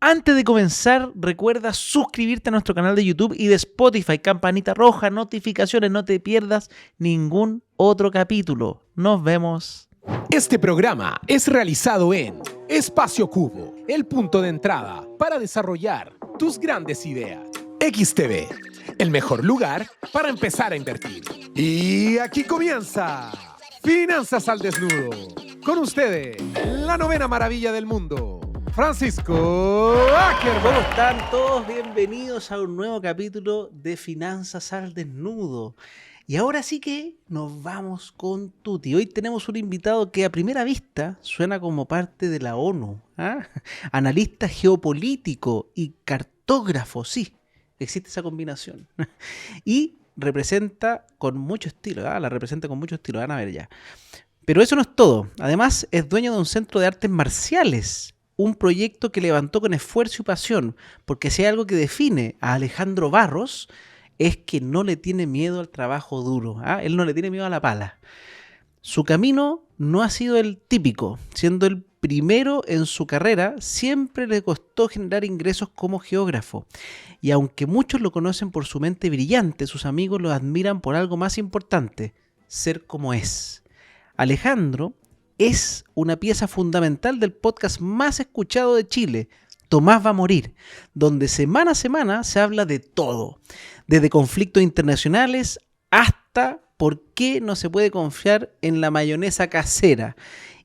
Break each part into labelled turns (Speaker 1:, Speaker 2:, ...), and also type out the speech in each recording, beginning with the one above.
Speaker 1: Antes de comenzar, recuerda suscribirte a nuestro canal de YouTube y de Spotify, campanita roja, notificaciones, no te pierdas ningún otro capítulo. Nos vemos.
Speaker 2: Este programa es realizado en Espacio Cubo, el punto de entrada para desarrollar tus grandes ideas. XTV, el mejor lugar para empezar a invertir. Y aquí comienza Finanzas al Desnudo. Con ustedes, la novena maravilla del mundo, Francisco Ackerman.
Speaker 1: ¿Cómo están todos? Bienvenidos a un nuevo capítulo de Finanzas al Desnudo. Y ahora sí que nos vamos con Tuti. Hoy tenemos un invitado que a primera vista suena como parte de la ONU. Analista geopolítico y cartógrafo, sí, existe esa combinación. Y representa con mucho estilo, la representa con mucho estilo, van a ver ya. Pero eso no es todo. Además es dueño de un centro de artes marciales. Un proyecto que levantó con esfuerzo y pasión, porque si hay algo que define a Alejandro Barros, es que no le tiene miedo al trabajo duro. Él no le tiene miedo a la pala. Su camino no ha sido el típico. Siendo el primero en su carrera, siempre le costó generar ingresos como geógrafo. Y aunque muchos lo conocen por su mente brillante, sus amigos lo admiran por algo más importante: ser como es. Alejandro es una pieza fundamental del podcast más escuchado de Chile, Tomás va a morir, donde semana a semana se habla de todo, desde conflictos internacionales hasta por qué no se puede confiar en la mayonesa casera.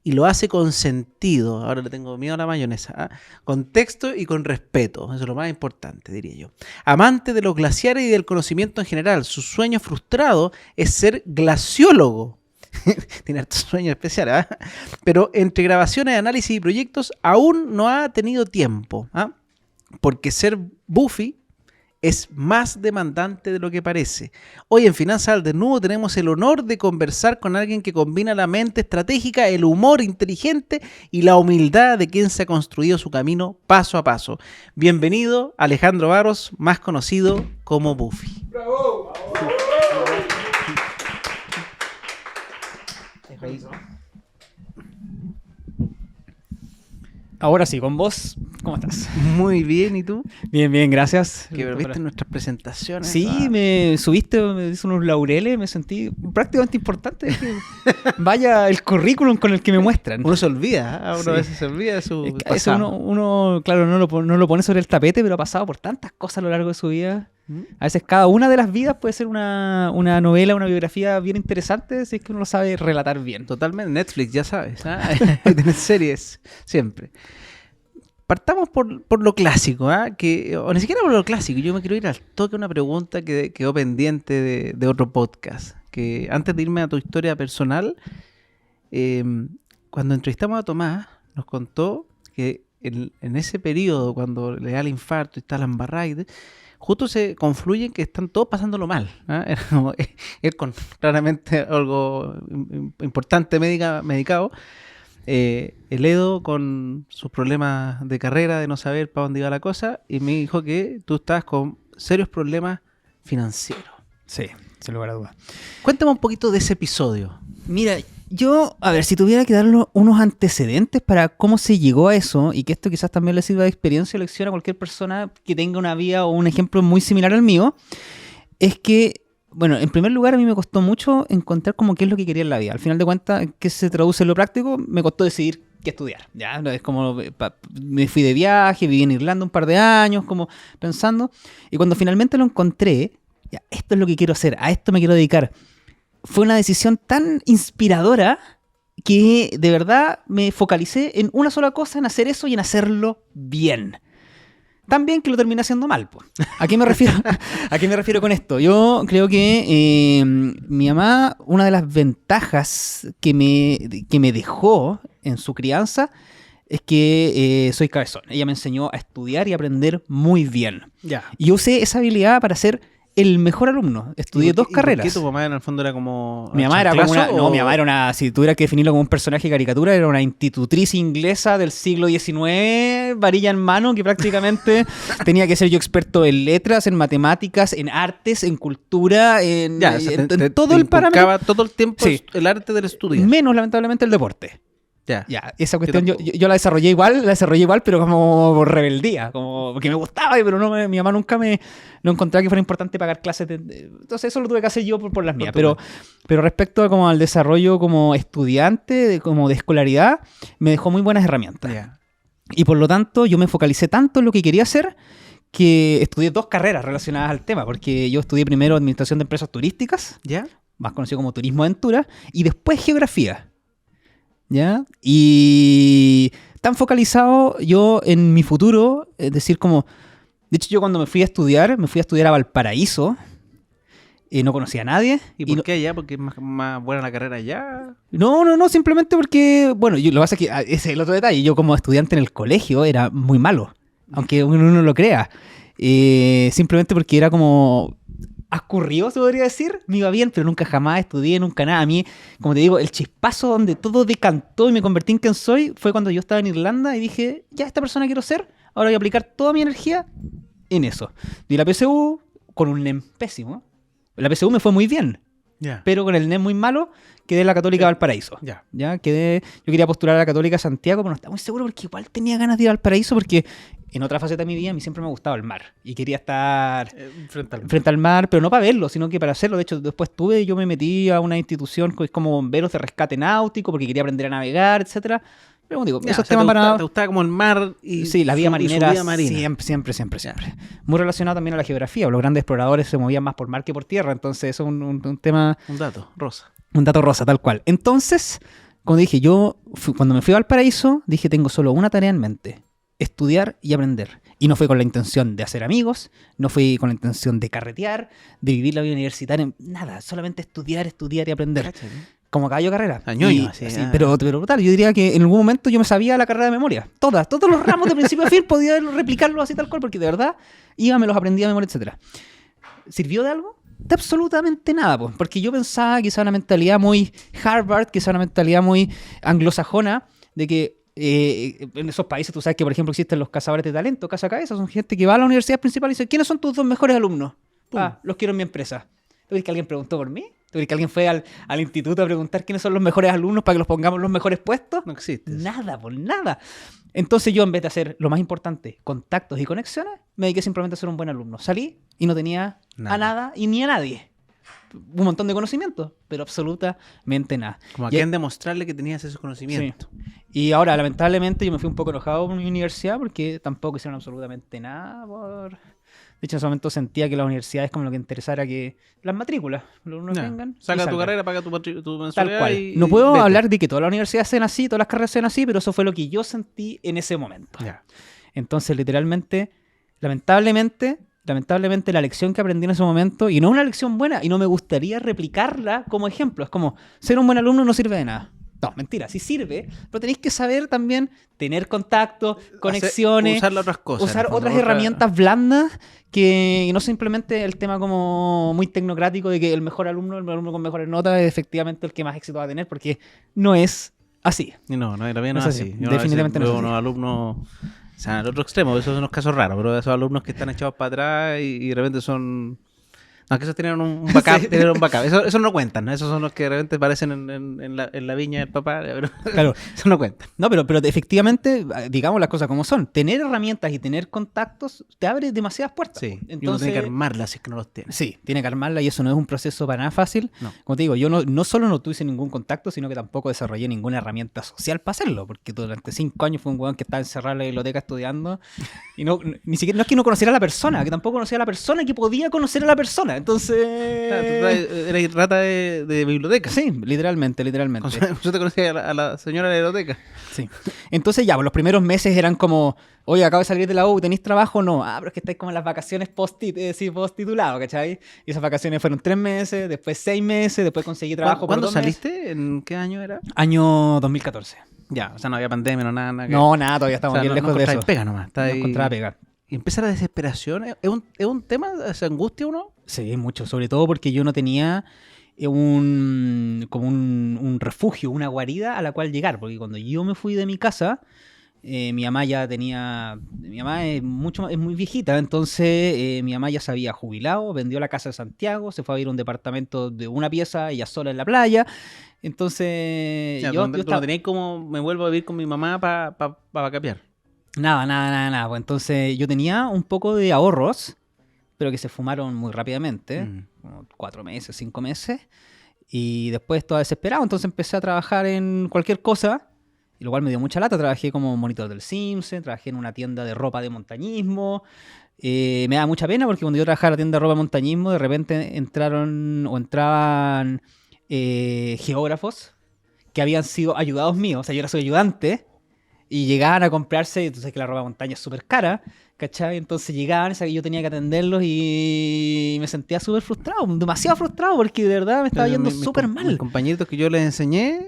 Speaker 1: Y lo hace con sentido, ahora le tengo miedo a la mayonesa, con texto y con respeto, eso es lo más importante, diría yo. Amante de los glaciares y del conocimiento en general, su sueño frustrado es ser glaciólogo. Tiene hartos sueños especiales, pero entre grabaciones, análisis y proyectos aún no ha tenido tiempo, porque ser Buffy es más demandante de lo que parece. Hoy en Finanzas al Desnudo tenemos el honor de conversar con alguien que combina la mente estratégica, el humor inteligente y la humildad de quien se ha construido su camino paso a paso. Bienvenido, Alejandro Barros, más conocido como Buffy. ¡Bravo!
Speaker 3: Ahora sí, con vos, ¿cómo estás?
Speaker 1: Muy bien, ¿y tú?
Speaker 3: Bien, bien, gracias.
Speaker 1: Que viste nuestras presentaciones.
Speaker 3: Sí, me subiste, me hizo unos laureles, me sentí prácticamente importante. Vaya el currículum con el que me muestran.
Speaker 1: Uno se olvida, uno
Speaker 3: Sí.
Speaker 1: a veces se olvida de su pasado.
Speaker 3: Eso uno, claro, no lo pone sobre el tapete, pero ha pasado por tantas cosas a lo largo de su vida. A veces cada una de las vidas puede ser una novela, una biografía bien interesante, si es que uno lo sabe relatar bien.
Speaker 1: Totalmente, Netflix, ya sabes. Tienes series siempre. Partamos por lo clásico, o ni siquiera por lo clásico. Yo me quiero ir al toque a una pregunta que quedó pendiente de otro podcast. Que antes de irme a tu historia personal, cuando entrevistamos a Tomás, nos contó que en ese periodo, cuando le da el infarto y está la embarrada, justo se confluyen que están todos pasándolo mal. Era como, él con claramente algo importante medicado. El Edo con sus problemas de carrera, de no saber para dónde iba la cosa, y me dijo que tú estabas con serios problemas financieros.
Speaker 3: Sí, sin lugar a dudas.
Speaker 1: Cuéntame un poquito de ese episodio.
Speaker 3: Mira, yo, a ver, si tuviera que darle unos antecedentes para cómo se llegó a eso, y que esto quizás también le sirva de experiencia o lección a cualquier persona que tenga una vida o un ejemplo muy similar al mío, es que, bueno, en primer lugar a mí me costó mucho encontrar como qué es lo que quería en la vida. Al final de cuentas, ¿qué se traduce en lo práctico? Me costó decidir qué estudiar. Ya, es como me fui de viaje, viví en Irlanda un par de años, como pensando, y cuando finalmente lo encontré, ya, esto es lo que quiero hacer, a esto me quiero dedicar. Fue una decisión tan inspiradora que de verdad me focalicé en una sola cosa, en hacer eso y en hacerlo bien. Tan bien que lo terminé haciendo mal, pues. ¿A qué me refiero? ¿A qué me refiero con esto? Yo creo que mi mamá, una de las ventajas que me dejó en su crianza es que soy cabezón. Ella me enseñó a estudiar y a aprender muy bien.
Speaker 1: Ya.
Speaker 3: Y yo usé esa habilidad para ser el mejor alumno. Estudié dos carreras.
Speaker 1: ¿Por qué tu mamá en el fondo era como
Speaker 3: Mi mamá era como una...
Speaker 1: chanclazo,
Speaker 3: No, mi mamá era una... Si tuviera que definirlo como un personaje de caricatura, era una institutriz inglesa del siglo XIX, varilla en mano, que prácticamente tenía que ser yo experto en letras, en matemáticas, en artes, en cultura, en todo el parámetro.
Speaker 1: todo el tiempo
Speaker 3: Sí.
Speaker 1: el arte del estudio.
Speaker 3: Menos, lamentablemente, el deporte. Ya, esa cuestión yo
Speaker 1: tampoco.
Speaker 3: la desarrollé igual, pero como por rebeldía, como porque me gustaba, pero no mi mamá nunca no encontraba que fuera importante pagar clases. Entonces eso lo tuve que hacer yo por las mías. Pero respecto a como al desarrollo como estudiante, como de escolaridad, me dejó muy buenas herramientas.
Speaker 1: Ya.
Speaker 3: Y por lo tanto, yo me focalicé tanto en lo que quería hacer que estudié 2 carreras relacionadas al tema, porque yo estudié primero Administración de Empresas Turísticas,
Speaker 1: ¿Ya?
Speaker 3: más conocido como Turismo Aventura, y después Geografía. ¿Ya? Y tan focalizado yo en mi futuro, es decir, como... De hecho, yo cuando me fui a estudiar a Valparaíso, no conocía a nadie.
Speaker 1: ¿Y por qué allá? ¿Porque es más buena la carrera allá?
Speaker 3: No, simplemente porque, bueno, lo que pasa es que ese es el otro detalle. Yo como estudiante en el colegio era muy malo, aunque uno no lo crea. Simplemente porque era como escurrido, se podría decir. Me iba bien, pero nunca jamás estudié, nunca nada. A mí, como te digo, el chispazo donde todo decantó y me convertí en quien soy fue cuando yo estaba en Irlanda y dije, ya, esta persona quiero ser, ahora voy a aplicar toda mi energía en eso. Di la PSU con un NEM pésimo. La PSU me fue muy bien,
Speaker 1: Ya.
Speaker 3: pero con el NEM muy malo quedé en la Católica de Valparaíso.
Speaker 1: Ya.
Speaker 3: Yo quería postular a la Católica de Santiago, pero no estaba muy seguro porque igual tenía ganas de ir a Valparaíso porque en otra faceta de mi vida a mí siempre me gustaba el mar y quería estar frente al mar, pero no para verlo, sino que para hacerlo. De hecho, después yo me metí a una institución que es como bomberos de rescate náutico porque quería aprender a navegar, etcétera. Pero como digo,
Speaker 1: Ya,
Speaker 3: esos
Speaker 1: o sea,
Speaker 3: temas para...
Speaker 1: te gustaba como el mar y
Speaker 3: Sí, la vida
Speaker 1: su
Speaker 3: marinera,
Speaker 1: vida marina.
Speaker 3: siempre. Muy relacionado también a la geografía. Los grandes exploradores se movían más por mar que por tierra, entonces eso es un tema,
Speaker 1: Un dato, Rosa.
Speaker 3: un dato rosa, tal cual. Entonces, como dije, cuando me fui a Valparaíso, dije, tengo solo una tarea en mente, estudiar y aprender. Y no fue con la intención de hacer amigos, no fui con la intención de carretear, de vivir la vida universitaria, nada, solamente estudiar y aprender.
Speaker 1: Cáchate.
Speaker 3: Como caballo carrera.
Speaker 1: A ñoño,
Speaker 3: Y-
Speaker 1: así,
Speaker 3: sí,
Speaker 1: ah.
Speaker 3: pero brutal. Yo diría que en algún momento yo me sabía la carrera de memoria. Todos los ramos de principio a fin podía replicarlos así tal cual, porque de verdad me los aprendía de memoria, etcétera. ¿Sirvió de algo? De absolutamente nada, pues, porque yo pensaba que esa era una mentalidad muy Harvard, que esa era una mentalidad muy anglosajona, de que en esos países tú sabes que, por ejemplo, existen los cazadores de talento, casa cabeza, son gente que va a la universidad principal y dice, ¿quiénes son tus 2 mejores alumnos?
Speaker 1: Pum.
Speaker 3: Los quiero en mi empresa. ¿Tú crees que alguien preguntó por mí? ¿Tú crees que alguien fue al instituto a preguntar quiénes son los mejores alumnos para que los pongamos en los mejores puestos?
Speaker 1: No existe.
Speaker 3: Nada, por nada. Entonces yo, en vez de hacer lo más importante, contactos y conexiones, me dediqué simplemente a ser un buen alumno. Salí y no tenía
Speaker 1: Nada.
Speaker 3: a nada y ni a nadie. Un montón de conocimientos, pero absolutamente nada.
Speaker 1: Como a
Speaker 3: Y-
Speaker 1: quien demostrarle que tenías esos conocimientos.
Speaker 3: Y ahora, lamentablemente, yo me fui un poco enojado por mi universidad porque tampoco hicieron absolutamente nada por... De hecho, en ese momento sentía que las universidades como lo que interesara que las matrículas, los alumnos
Speaker 1: Ya.
Speaker 3: vengan y
Speaker 1: Saca tu
Speaker 3: salgan.
Speaker 1: carrera, paga tu
Speaker 3: Tal
Speaker 1: mensualidad
Speaker 3: cual.
Speaker 1: y
Speaker 3: No puedo
Speaker 1: vete.
Speaker 3: hablar de que todas las universidades sean así, todas las carreras sean así, pero eso fue lo que yo sentí en ese momento.
Speaker 1: Ya.
Speaker 3: Entonces, literalmente, lamentablemente, la lección que aprendí en ese momento, y no es una lección buena, y no me gustaría replicarla como ejemplo, es como, ser un buen alumno no sirve de nada. No, mentira, sí sirve, pero tenéis que saber también tener contacto, conexiones,
Speaker 1: Usar otras cosas.
Speaker 3: usar
Speaker 1: en el fondo,
Speaker 3: otras herramientas blandas que no simplemente el tema como muy tecnocrático de que el alumno con mejores notas es efectivamente el que más éxito va a tener, porque no es así.
Speaker 1: Y no, la vida no
Speaker 3: No
Speaker 1: es
Speaker 3: es
Speaker 1: así.
Speaker 3: así.
Speaker 1: Yo a veces
Speaker 3: Definitivamente no es
Speaker 1: veo
Speaker 3: así.
Speaker 1: unos alumnos, o sea, al otro extremo, esos son unos casos raros, pero esos alumnos que están echados para atrás y de repente son... No, que esos tienen un backup,
Speaker 3: Sí.
Speaker 1: tienen un backup. Eso no cuentan, ¿no? Esos son los que de repente aparecen en la viña del papá, pero
Speaker 3: Claro.
Speaker 1: eso no cuenta.
Speaker 3: No, pero efectivamente, digamos las cosas como son. Tener herramientas y tener contactos te abre demasiadas puertas.
Speaker 1: Sí, y uno
Speaker 3: Entonces,
Speaker 1: tiene que armarlas si es que no los tiene.
Speaker 3: sí, tiene que armarla y eso no es un proceso para nada fácil.
Speaker 1: No.
Speaker 3: Como te digo, yo no solo no tuve ningún contacto, sino que tampoco desarrollé ninguna herramienta social para hacerlo, porque durante 5 años fue un weón que estaba encerrado en la biblioteca estudiando y ni siquiera, no es que no conociera a la persona, que tampoco conocía a la persona que podía conocer a la persona. Entonces...
Speaker 1: Claro, tú eres rata de biblioteca.
Speaker 3: Sí, literalmente.
Speaker 1: Yo te conocí a la señora de la biblioteca.
Speaker 3: Sí. Entonces ya, pues, los primeros meses eran como, oye, acabo de salir de la U, ¿tenéis trabajo? No. Pero es que estáis como en las vacaciones post-titulado, ¿cachai? Y esas vacaciones fueron 3 meses, después 6 meses, después conseguí trabajo por
Speaker 1: ¿Cuándo
Speaker 3: 2 meses.
Speaker 1: saliste? ¿En qué año era?
Speaker 3: Año 2014.
Speaker 1: Ya, o sea, no había pandemia, no nada.
Speaker 3: No, nada, todavía estamos
Speaker 1: o sea,
Speaker 3: bien
Speaker 1: no
Speaker 3: lejos de eso.
Speaker 1: encontráis pega nomás. Está
Speaker 3: No
Speaker 1: ahí.
Speaker 3: encontraba pega.
Speaker 1: Y empieza la desesperación. ¿Es un tema? ¿Se angustia uno?
Speaker 3: Sí, mucho, sobre todo porque yo no tenía un refugio, una guarida a la cual llegar, porque cuando yo me fui de mi casa, mi mamá es muy viejita, entonces mi mamá ya se había jubilado, vendió la casa de Santiago, se fue a vivir a un departamento de una pieza, ella sola en la playa, Entonces,
Speaker 1: Ya,
Speaker 3: yo
Speaker 1: tú
Speaker 3: estaba...
Speaker 1: no tenéis como me vuelvo a vivir con mi mamá para capear.
Speaker 3: Nada. Pues entonces yo tenía un poco de ahorros, pero que se fumaron muy rápidamente, como 4 meses, 5 meses. Y después estaba desesperado, entonces empecé a trabajar en cualquier cosa, y lo cual me dio mucha lata. Trabajé como monitor del Simpson, trabajé en una tienda de ropa de montañismo. Me da mucha pena porque cuando yo trabajaba en la tienda de ropa de montañismo, de repente entraban geógrafos que habían sido ayudados míos, o sea, yo era su ayudante, y llegaban a comprarse, tú sabes que la ropa de montaña es súper cara, ¿cachai? Entonces llegaban y yo tenía que atenderlos y me sentía súper frustrado, demasiado frustrado, porque de verdad me estaba yendo súper
Speaker 1: Mis
Speaker 3: mal.
Speaker 1: compañeritos que yo les enseñé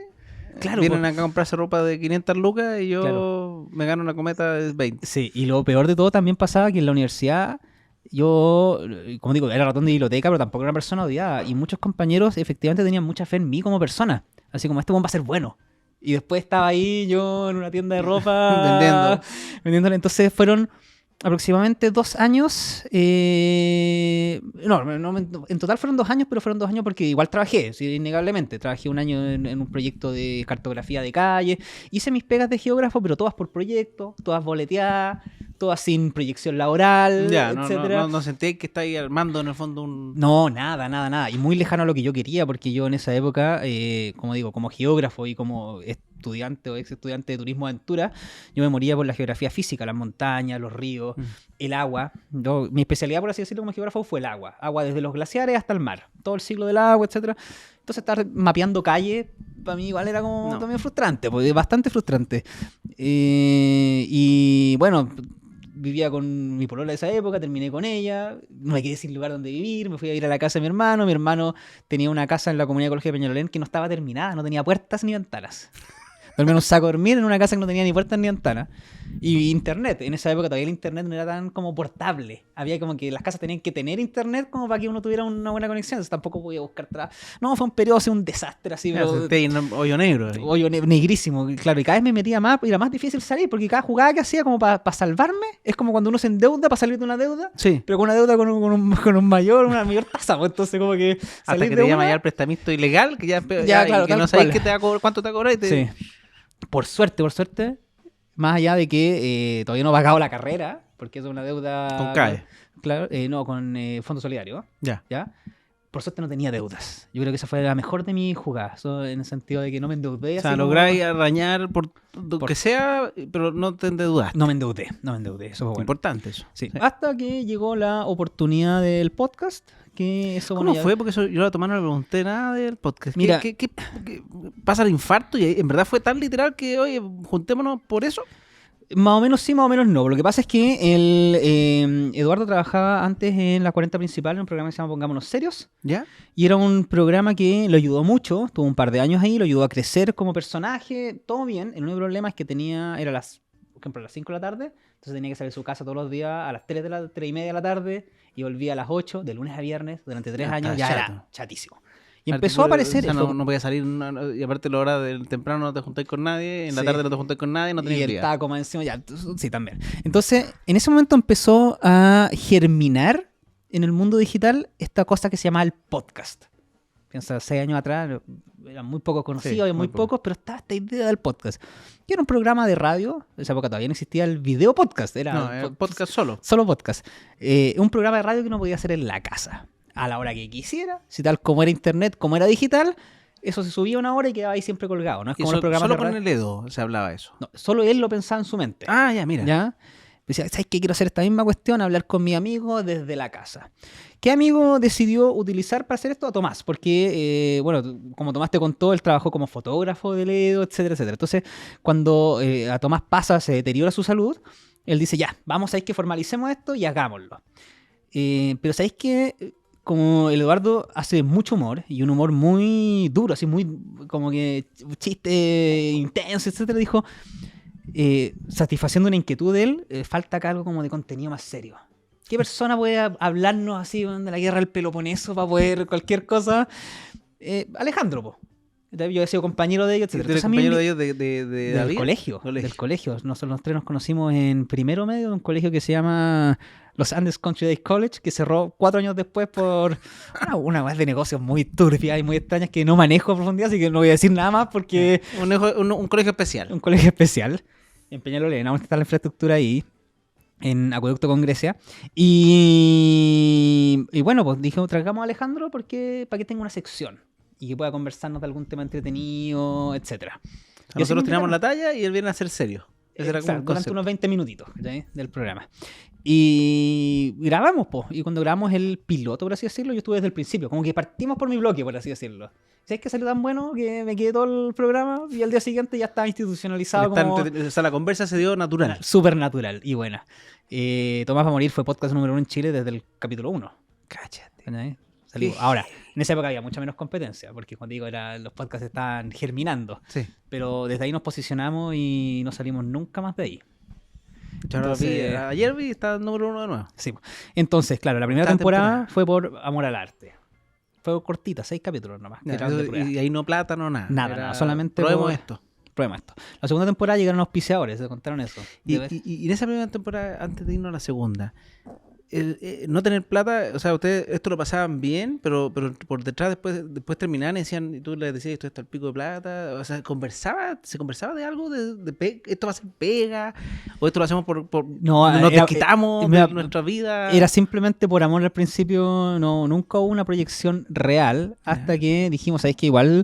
Speaker 3: Claro,
Speaker 1: vienen
Speaker 3: pues.
Speaker 1: acá a comprarse ropa de 500 lucas y yo
Speaker 3: Claro.
Speaker 1: me gano una cometa de 20.
Speaker 3: Sí, y lo peor de todo también pasaba que en la universidad yo, como digo, era ratón de biblioteca, pero tampoco era una persona odiada. Y muchos compañeros efectivamente tenían mucha fe en mí como persona. Así como, este buen va a ser bueno. Y después estaba ahí yo en una tienda de ropa vendiéndole. Entonces fueron aproximadamente 2 años. En total fueron 2 años, pero fueron 2 años porque igual trabajé, sí, innegablemente. Trabajé un año en un proyecto de cartografía de calle. Hice mis pegas de geógrafo, pero todas por proyecto, todas boleteadas, todas sin proyección laboral,
Speaker 1: Ya,
Speaker 3: etcétera.
Speaker 1: no sentí que estáis armando en el fondo un...
Speaker 3: No, nada. Y muy lejano a lo que yo quería, porque yo en esa época, como digo, como geógrafo y como estudiante o ex estudiante de turismo aventura, yo me moría por la geografía física, las montañas, los ríos, el agua. Mi especialidad, por así decirlo, como geógrafo fue el agua. Agua desde los glaciares hasta el mar. Todo el ciclo del agua, etcétera. Entonces estar mapeando calle, para mí igual era como también frustrante, pues, bastante frustrante. Y bueno, vivía con mi polola de esa época, terminé con ella, me quedé sin lugar donde vivir, me fui a ir a la casa de mi hermano tenía una casa en la comunidad ecológica de Peñalolén que no estaba terminada, no tenía puertas ni ventanas. Dormía en un saco a dormir en una casa que no tenía ni puertas ni ventanas. Y internet, en esa época todavía el internet no era tan como portable. Había como que las casas tenían que tener internet como para que uno tuviera una buena conexión. Entonces tampoco podía buscar trabajo. No, fue un periodo así, un desastre así,
Speaker 1: Ya,
Speaker 3: pero
Speaker 1: senté en un hoyo negro. Ahí.
Speaker 3: hoyo negrísimo, claro. Y cada vez me metía más, y era más difícil salir, porque cada jugada que hacía como para salvarme, es como cuando uno se endeuda para salir de una deuda,
Speaker 1: Sí.
Speaker 3: pero con una deuda con una mayor tasa, pues. Entonces como que
Speaker 1: Hasta
Speaker 3: salir
Speaker 1: que
Speaker 3: de
Speaker 1: te llama
Speaker 3: una...
Speaker 1: ya el prestamista ilegal, que ya,
Speaker 3: claro,
Speaker 1: que
Speaker 3: tal
Speaker 1: no sabéis
Speaker 3: cual.
Speaker 1: que te va a cobrar, cuánto te va a cobrar y te...
Speaker 3: Sí. Por suerte, más allá de que todavía no he pagado la carrera, porque es una deuda...
Speaker 1: Con CAE.
Speaker 3: Claro, no, con Fondo Solidario,
Speaker 1: Ya.
Speaker 3: ¿ya? Por suerte no tenía deudas. Yo creo que esa fue la mejor de mis jugadas, en el sentido de que no me endeudé.
Speaker 1: O sea,
Speaker 3: así como-
Speaker 1: lográis arañar por lo que sea, pero no te endeudaste.
Speaker 3: No me endeudé, eso fue bueno.
Speaker 1: Importante eso.
Speaker 3: Sí. Hasta que llegó la oportunidad del podcast, que eso
Speaker 1: ¿Cómo
Speaker 3: bueno, ya-
Speaker 1: fue? Porque yo a Tomás no le pregunté nada del podcast.
Speaker 3: Mira-
Speaker 1: ¿Qué pasa el infarto? Y en verdad fue tan literal que, oye, juntémonos por eso.
Speaker 3: Más o menos sí, más o menos no. Lo que pasa es que Eduardo trabajaba antes en la 40 Principal, en un programa que se llama Pongámonos Serios,
Speaker 1: ¿Ya?
Speaker 3: y era un programa que lo ayudó mucho, tuvo un par de años ahí, lo ayudó a crecer como personaje, todo bien. El único problema es que era por ejemplo, a las 5 de la tarde, entonces tenía que salir de su casa todos los días a las 3 y media de la tarde, y volvía a las 8, de lunes a viernes, durante 3
Speaker 1: Ya,
Speaker 3: años,
Speaker 1: está
Speaker 3: ya
Speaker 1: chato.
Speaker 3: era chatísimo. Y empezó a aparecer...
Speaker 1: O sea, no podía salir, y aparte la hora del temprano no te juntáis con nadie, en la
Speaker 3: Sí.
Speaker 1: tarde no te juntáis con nadie, no
Speaker 3: y
Speaker 1: tenías
Speaker 3: el
Speaker 1: vida.
Speaker 3: taco más encima, ya, sí, también. Entonces, en ese momento empezó a germinar en el mundo digital esta cosa que se llama el podcast. Piensa, 6 años atrás eran muy pocos conocidos,
Speaker 1: Sí,
Speaker 3: había
Speaker 1: muy
Speaker 3: muy pocos, pero estaba esta idea del podcast. Que era un programa de radio, en esa época todavía no existía el video podcast, era
Speaker 1: No, era podcast solo.
Speaker 3: solo podcast. Un programa de radio que uno podía hacer en la casa, a la hora que quisiera, si tal como era internet, como era digital, eso se subía una hora y quedaba ahí siempre colgado. No es
Speaker 1: Y
Speaker 3: como los programas
Speaker 1: solo
Speaker 3: de
Speaker 1: con
Speaker 3: radio.
Speaker 1: el Edo se hablaba eso.
Speaker 3: No, solo él lo pensaba en su mente.
Speaker 1: Ah, ya, mira.
Speaker 3: ¿Ya? Decía, ¿sabes qué? Quiero hacer esta misma cuestión, hablar con mi amigo desde la casa. ¿Qué amigo decidió utilizar para hacer esto? A Tomás, porque, como Tomás te contó, él trabajó como fotógrafo de Ledo, etcétera, etcétera. Entonces, cuando a Tomás se deteriora su salud, él dice, ya, vamos a ir que formalicemos esto y hagámoslo. Pero ¿sabéis qué? Como el Eduardo hace mucho humor, y un humor muy duro, así muy como que chiste intenso, etcétera, dijo, satisfaciendo una inquietud de él, falta acá algo como de contenido más serio. ¿Qué persona puede hablarnos así de la guerra del Peloponeso para poder cualquier cosa? Alejandro, po. Yo he sido compañero de ellos,
Speaker 1: ¿Tú
Speaker 3: etc.
Speaker 1: eres
Speaker 3: Entonces, a mí
Speaker 1: compañero de ellos de
Speaker 3: del
Speaker 1: David?
Speaker 3: colegio. Del colegio. Nosotros los tres nos conocimos en primero medio de un colegio que se llama los Andes Country Day College, que cerró 4 años después por una vez de negocios muy turbias y muy extrañas que no manejo a profundidad, así que no voy a decir nada más porque
Speaker 1: Un colegio especial.
Speaker 3: un colegio especial. En Peñalolén, aún está la infraestructura ahí, en Acueducto con Grecia. Y bueno, pues dijimos, traigamos a Alejandro para que tenga una sección y que pueda conversarnos de algún tema entretenido, etcétera.
Speaker 1: O sea, nosotros tiramos la talla y él viene a ser serio. Ese era como el
Speaker 3: Exacto, durante
Speaker 1: concepto.
Speaker 3: unos 20 minutitos, ¿sí? Del programa. Y grabamos, pues. Y cuando grabamos el piloto, por así decirlo, yo estuve desde el principio. Como que partimos por mi bloque, por así decirlo. ¿Sabes que salió tan bueno que me quedé todo el programa y al día siguiente ya estaba institucionalizado como
Speaker 1: O sea, la conversa se dio natural.
Speaker 3: súper natural y buena. Tomás va a morir fue podcast número 1 en Chile desde el capítulo 1.
Speaker 1: Cállate.
Speaker 3: ¿Sí? Salió. Ahora, en esa época había mucha menos competencia, porque cuando digo, los podcasts estaban germinando.
Speaker 1: Sí.
Speaker 3: Pero desde ahí nos posicionamos y no salimos nunca más de ahí.
Speaker 1: Yo ahora
Speaker 3: Entonces-
Speaker 1: ayer vi, está número 1 de nuevo.
Speaker 3: Sí. Entonces, claro, la primera
Speaker 1: Cada
Speaker 3: temporada
Speaker 1: temporada.
Speaker 3: fue por amor al arte. Fue cortita, 6 capítulos nomás. que
Speaker 1: Ya,
Speaker 3: eran de prueba.
Speaker 1: y ahí no plata, no nada.
Speaker 3: Nada, solamente
Speaker 1: probemos
Speaker 3: por-
Speaker 1: esto.
Speaker 3: Probemos esto. La segunda temporada llegaron auspiciadores, se contaron eso.
Speaker 1: Y en esa primera temporada, antes de irnos a la segunda, no tener plata, o sea, ustedes esto lo pasaban bien, pero por detrás después terminaban y decían, y tú les decías, esto está el pico de plata, o sea, se conversaba de algo, esto va a ser pega, o esto lo hacemos
Speaker 3: No,
Speaker 1: nos
Speaker 3: era-
Speaker 1: desquitamos
Speaker 3: mira,
Speaker 1: de nuestra vida.
Speaker 3: Era simplemente por amor al principio, nunca hubo una proyección real hasta que dijimos, ¿sabes qué? Igual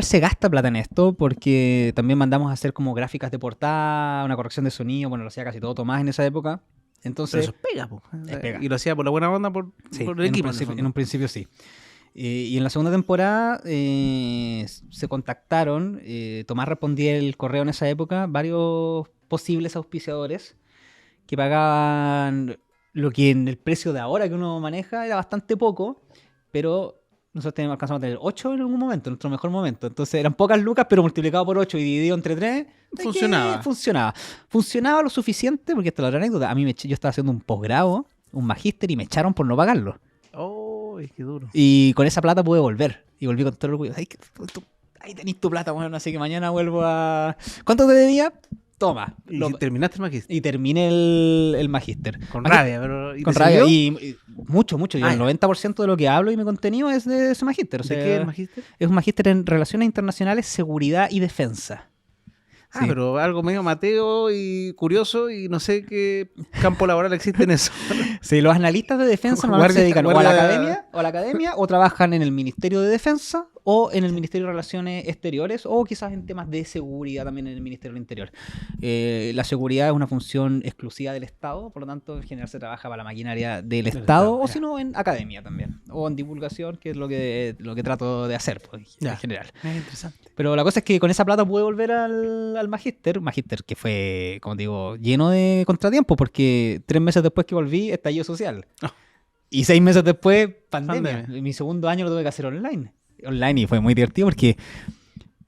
Speaker 3: se gasta plata en esto porque también mandamos a hacer como gráficas de portada, una corrección de sonido, bueno, lo hacía casi todo Tomás en esa época.
Speaker 1: Pero
Speaker 3: Entonces,
Speaker 1: eso es pega, po.
Speaker 3: Es pega.
Speaker 1: Y lo hacía por la buena onda, por
Speaker 3: sí,
Speaker 1: el equipo.
Speaker 3: en un principio sí. Y en la segunda temporada se contactaron, Tomás respondía el correo en esa época, varios posibles auspiciadores que pagaban lo que en el precio de ahora que uno maneja era bastante poco, pero nosotros alcanzamos a tener 8 en algún momento, en nuestro mejor momento. Entonces eran pocas lucas, pero multiplicado por 8 y dividido entre 3,
Speaker 1: Funcionaba.
Speaker 3: Funcionaba lo suficiente, porque esta es la otra anécdota. Yo estaba haciendo un posgrado, un magíster, y me echaron por no pagarlo.
Speaker 1: Oh, qué duro.
Speaker 3: Y con esa plata pude volver. Y volví con todo el orgullo. Ahí tenés tu plata, bueno, así que mañana vuelvo a... ¿Cuánto te debía? Toma.
Speaker 1: Y terminaste el magíster.
Speaker 3: Y terminé el magíster.
Speaker 1: Con rabia, pero... ¿y
Speaker 3: Con
Speaker 1: te
Speaker 3: rabia.
Speaker 1: sirvió?
Speaker 3: Y mucho. Yo
Speaker 1: Ah,
Speaker 3: el
Speaker 1: ya.
Speaker 3: 90% de lo que hablo y mi contenido es de ese magíster. O
Speaker 1: ¿De
Speaker 3: sea,
Speaker 1: qué el magíster?
Speaker 3: es un magíster en Relaciones Internacionales, Seguridad y Defensa.
Speaker 1: Ah,
Speaker 3: Sí.
Speaker 1: pero algo medio Mateo y curioso y no sé qué campo laboral existe en eso.
Speaker 3: Sí, los analistas de defensa normalmente se dedican o a la
Speaker 1: guardia-
Speaker 3: academia o trabajan en el Ministerio de Defensa o en el Ministerio de Relaciones Exteriores o quizás en temas de seguridad también en el Ministerio del Interior. La seguridad es una función exclusiva del Estado, por lo tanto en general se trabaja para la maquinaria del Estado o
Speaker 1: ya.
Speaker 3: si no en academia también o en divulgación, que es lo que trato de hacer pues,
Speaker 1: Ya.
Speaker 3: en general.
Speaker 1: Es interesante.
Speaker 3: Pero la cosa es que con esa plata pude volver al magíster, que fue, como te digo, lleno de contratiempos, porque 3 meses después que volví, estallido social.
Speaker 1: Oh.
Speaker 3: Y 6 meses después, pandemia.
Speaker 1: Pandemia.
Speaker 3: Mi segundo año lo tuve que hacer online. Y fue muy divertido porque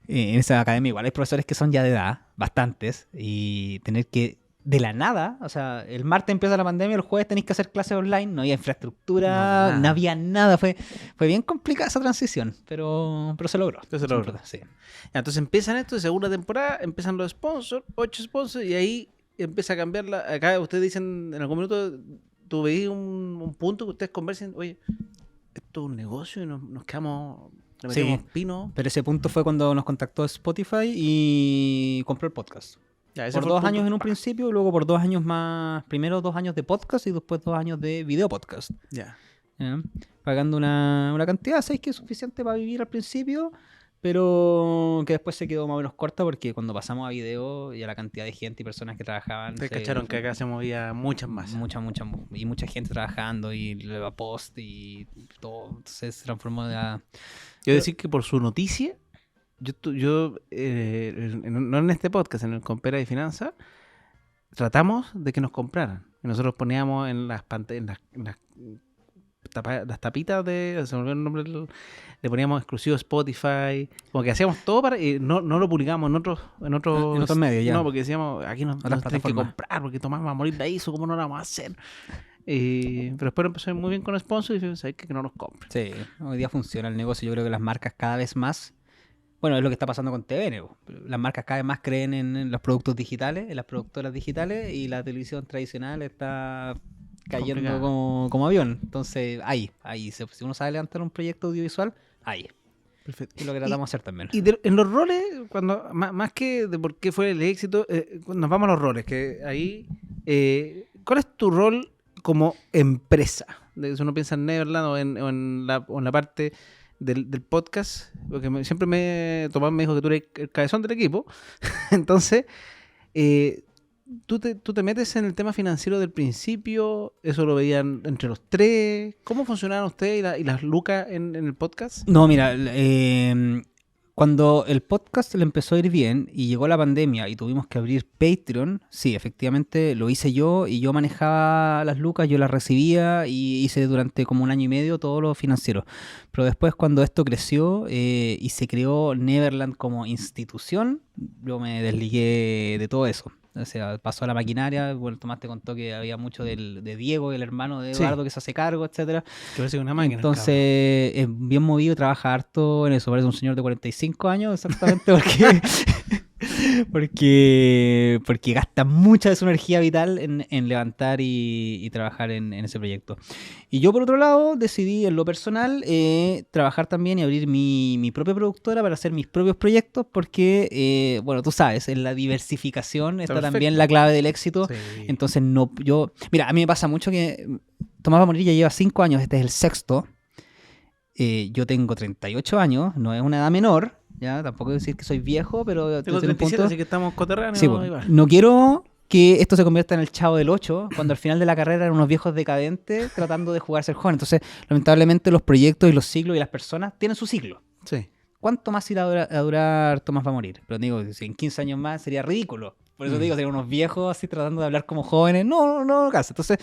Speaker 3: en esa academia igual hay profesores que son ya de edad, bastantes, y tener que, de la nada, o sea, el martes empieza la pandemia, el jueves tenéis que hacer clases online, no había infraestructura,
Speaker 1: No,
Speaker 3: no había nada, fue bien complicada esa transición, pero se logró.
Speaker 1: Pero se logró.
Speaker 3: Sí.
Speaker 1: Ya, entonces empiezan esto de segunda temporada, empiezan los sponsors, 8 sponsors, y ahí empieza a cambiar acá ustedes dicen, en algún minuto, tú veis un punto que ustedes conversen, oye, esto es un negocio y nos quedamos, le
Speaker 3: Sí.
Speaker 1: metemos pino.
Speaker 3: Pero ese punto fue cuando nos contactó Spotify y compró el podcast.
Speaker 1: Ya, ese
Speaker 3: Por
Speaker 1: fue el
Speaker 3: 2
Speaker 1: punto.
Speaker 3: años en un principio, y luego por 2 años más, primero 2 años de podcast y después 2 años de video podcast.
Speaker 1: Ya.
Speaker 3: ¿Ya? Pagando una cantidad, ¿sabes? Que es suficiente para vivir al principio, pero que después se quedó más o menos corta porque cuando pasamos a video y a la cantidad de gente y personas que trabajaban...
Speaker 1: Ustedes cacharon que acá se movía muchas más.
Speaker 3: mucha gente trabajando y luego post y todo, entonces se transformó de...
Speaker 1: Yo decir que por su noticia, no en este podcast, en el Compera de Finanzas, tratamos de que nos compraran. Y nosotros poníamos en las pantallas, las tapitas se me olvidó el nombre, le poníamos exclusivo Spotify, como que hacíamos todo para, y no lo publicamos en otros
Speaker 3: medios ya.
Speaker 1: No, porque decíamos, aquí nos
Speaker 3: Otras
Speaker 1: tienen que
Speaker 3: plataformas.
Speaker 1: comprar, porque Tomás va a morir de ahí, ¿cómo no lo vamos a hacer? Pero después empezó a ir muy bien con sponsors y dijimos, ¿sabes qué? Que no nos compren.
Speaker 3: Sí, hoy día funciona el negocio. Yo creo que las marcas cada vez más Bueno, es lo que está pasando con TVN. Po. Las marcas cada vez más creen en los productos digitales, en las productoras digitales, y la televisión tradicional está cayendo
Speaker 1: Complicada.
Speaker 3: como avión. Entonces, si uno sabe levantar un proyecto audiovisual, ahí.
Speaker 1: Perfecto.
Speaker 3: Es lo que tratamos de hacer también.
Speaker 1: Y en los roles, cuando más que de por qué fue el éxito, nos vamos a los roles, que ahí, ¿cuál es tu rol como empresa? Si uno piensa en Neverland o en la parte del podcast, porque Tomás me dijo que tú eres el cabezón del equipo, entonces, ¿tú te metes en el tema financiero del principio? ¿Eso lo veían entre los tres? ¿Cómo funcionaban ustedes y las lucas en el podcast?
Speaker 3: No, mira, cuando el podcast le empezó a ir bien y llegó la pandemia y tuvimos que abrir Patreon, sí, efectivamente lo hice yo y yo manejaba las lucas, yo las recibía y hice durante como 1 año y medio todo lo financiero. Pero después cuando esto creció y se creó Neverland como institución, yo me desligué de todo eso. O sea, pasó a la maquinaria, bueno, Tomás te contó que había mucho de Diego, el hermano de
Speaker 1: Sí.
Speaker 3: Eduardo, que se hace cargo, etcétera.
Speaker 1: Que parece una máquina.
Speaker 3: Entonces, es bien movido, trabaja harto en eso. Parece un señor de 45 años, exactamente, porque gasta mucha de su energía vital en levantar y trabajar en ese proyecto. Y yo, por otro lado, decidí en lo personal trabajar también y abrir mi propia productora para hacer mis propios proyectos, porque, bueno, tú sabes, en la diversificación está
Speaker 1: perfecto.
Speaker 3: también la clave del éxito.
Speaker 1: Sí.
Speaker 3: Entonces, mira, a mí me pasa mucho que Tomás va a morir, ya lleva 5 años, este es el sexto. Yo tengo 38 años, no es una edad menor, ya tampoco decir que soy viejo, pero
Speaker 1: Tengo
Speaker 3: desde un
Speaker 1: 37,
Speaker 3: punto-
Speaker 1: así que estamos coterráneos.
Speaker 3: Sí, pues, no quiero que esto se convierta en el Chavo del 8, cuando al final de la carrera eran unos viejos decadentes tratando de jugarse el joven. Entonces, lamentablemente, los proyectos y los ciclos y las personas tienen su ciclo.
Speaker 1: Sí.
Speaker 3: ¿Cuánto más irá a durar Tomás va a morir? Pero digo, si en 15 años más sería ridículo. Por eso te digo, serían unos viejos así tratando de hablar como jóvenes. No, caso. Entonces,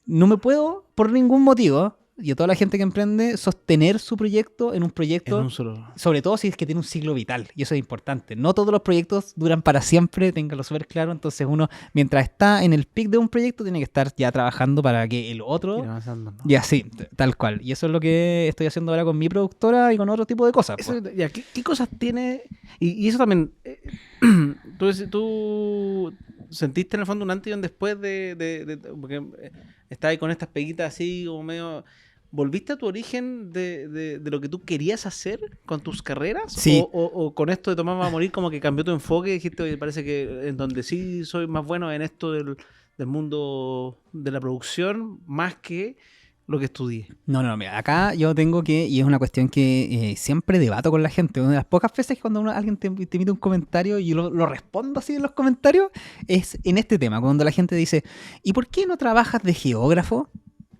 Speaker 3: no me puedo, por ningún motivo, y a toda la gente que emprende, sostener su proyecto en un proyecto,
Speaker 1: En un solo.
Speaker 3: sobre todo si es que tiene un ciclo vital, y eso es importante. No todos los proyectos duran para siempre, ténganlo súper claro. Entonces uno, mientras está en el pic de un proyecto, tiene que estar ya trabajando para que el otro...
Speaker 1: Ir avanzando, ¿no?
Speaker 3: Y así, tal cual. Y eso es lo que estoy haciendo ahora con mi productora y con otro tipo de cosas.
Speaker 1: Eso,
Speaker 3: po.
Speaker 1: ya, ¿qué cosas tiene? Y eso también. ¿Tú sentiste en el fondo un antes y un después porque estabas ahí con estas peguitas así, como medio. ¿Volviste a tu origen de lo que tú querías hacer con tus carreras?
Speaker 3: Sí.
Speaker 1: ¿O con esto de Tomás va a morir como que cambió tu enfoque y dijiste, oye, parece que en donde sí soy más bueno en esto del mundo de la producción, más que lo que estudié?
Speaker 3: No, mira, acá yo tengo que, y es una cuestión que siempre debato con la gente, una de las pocas veces que cuando alguien te emite un comentario y yo lo respondo así en los comentarios, es en este tema, cuando la gente dice, ¿y por qué no trabajas de geógrafo?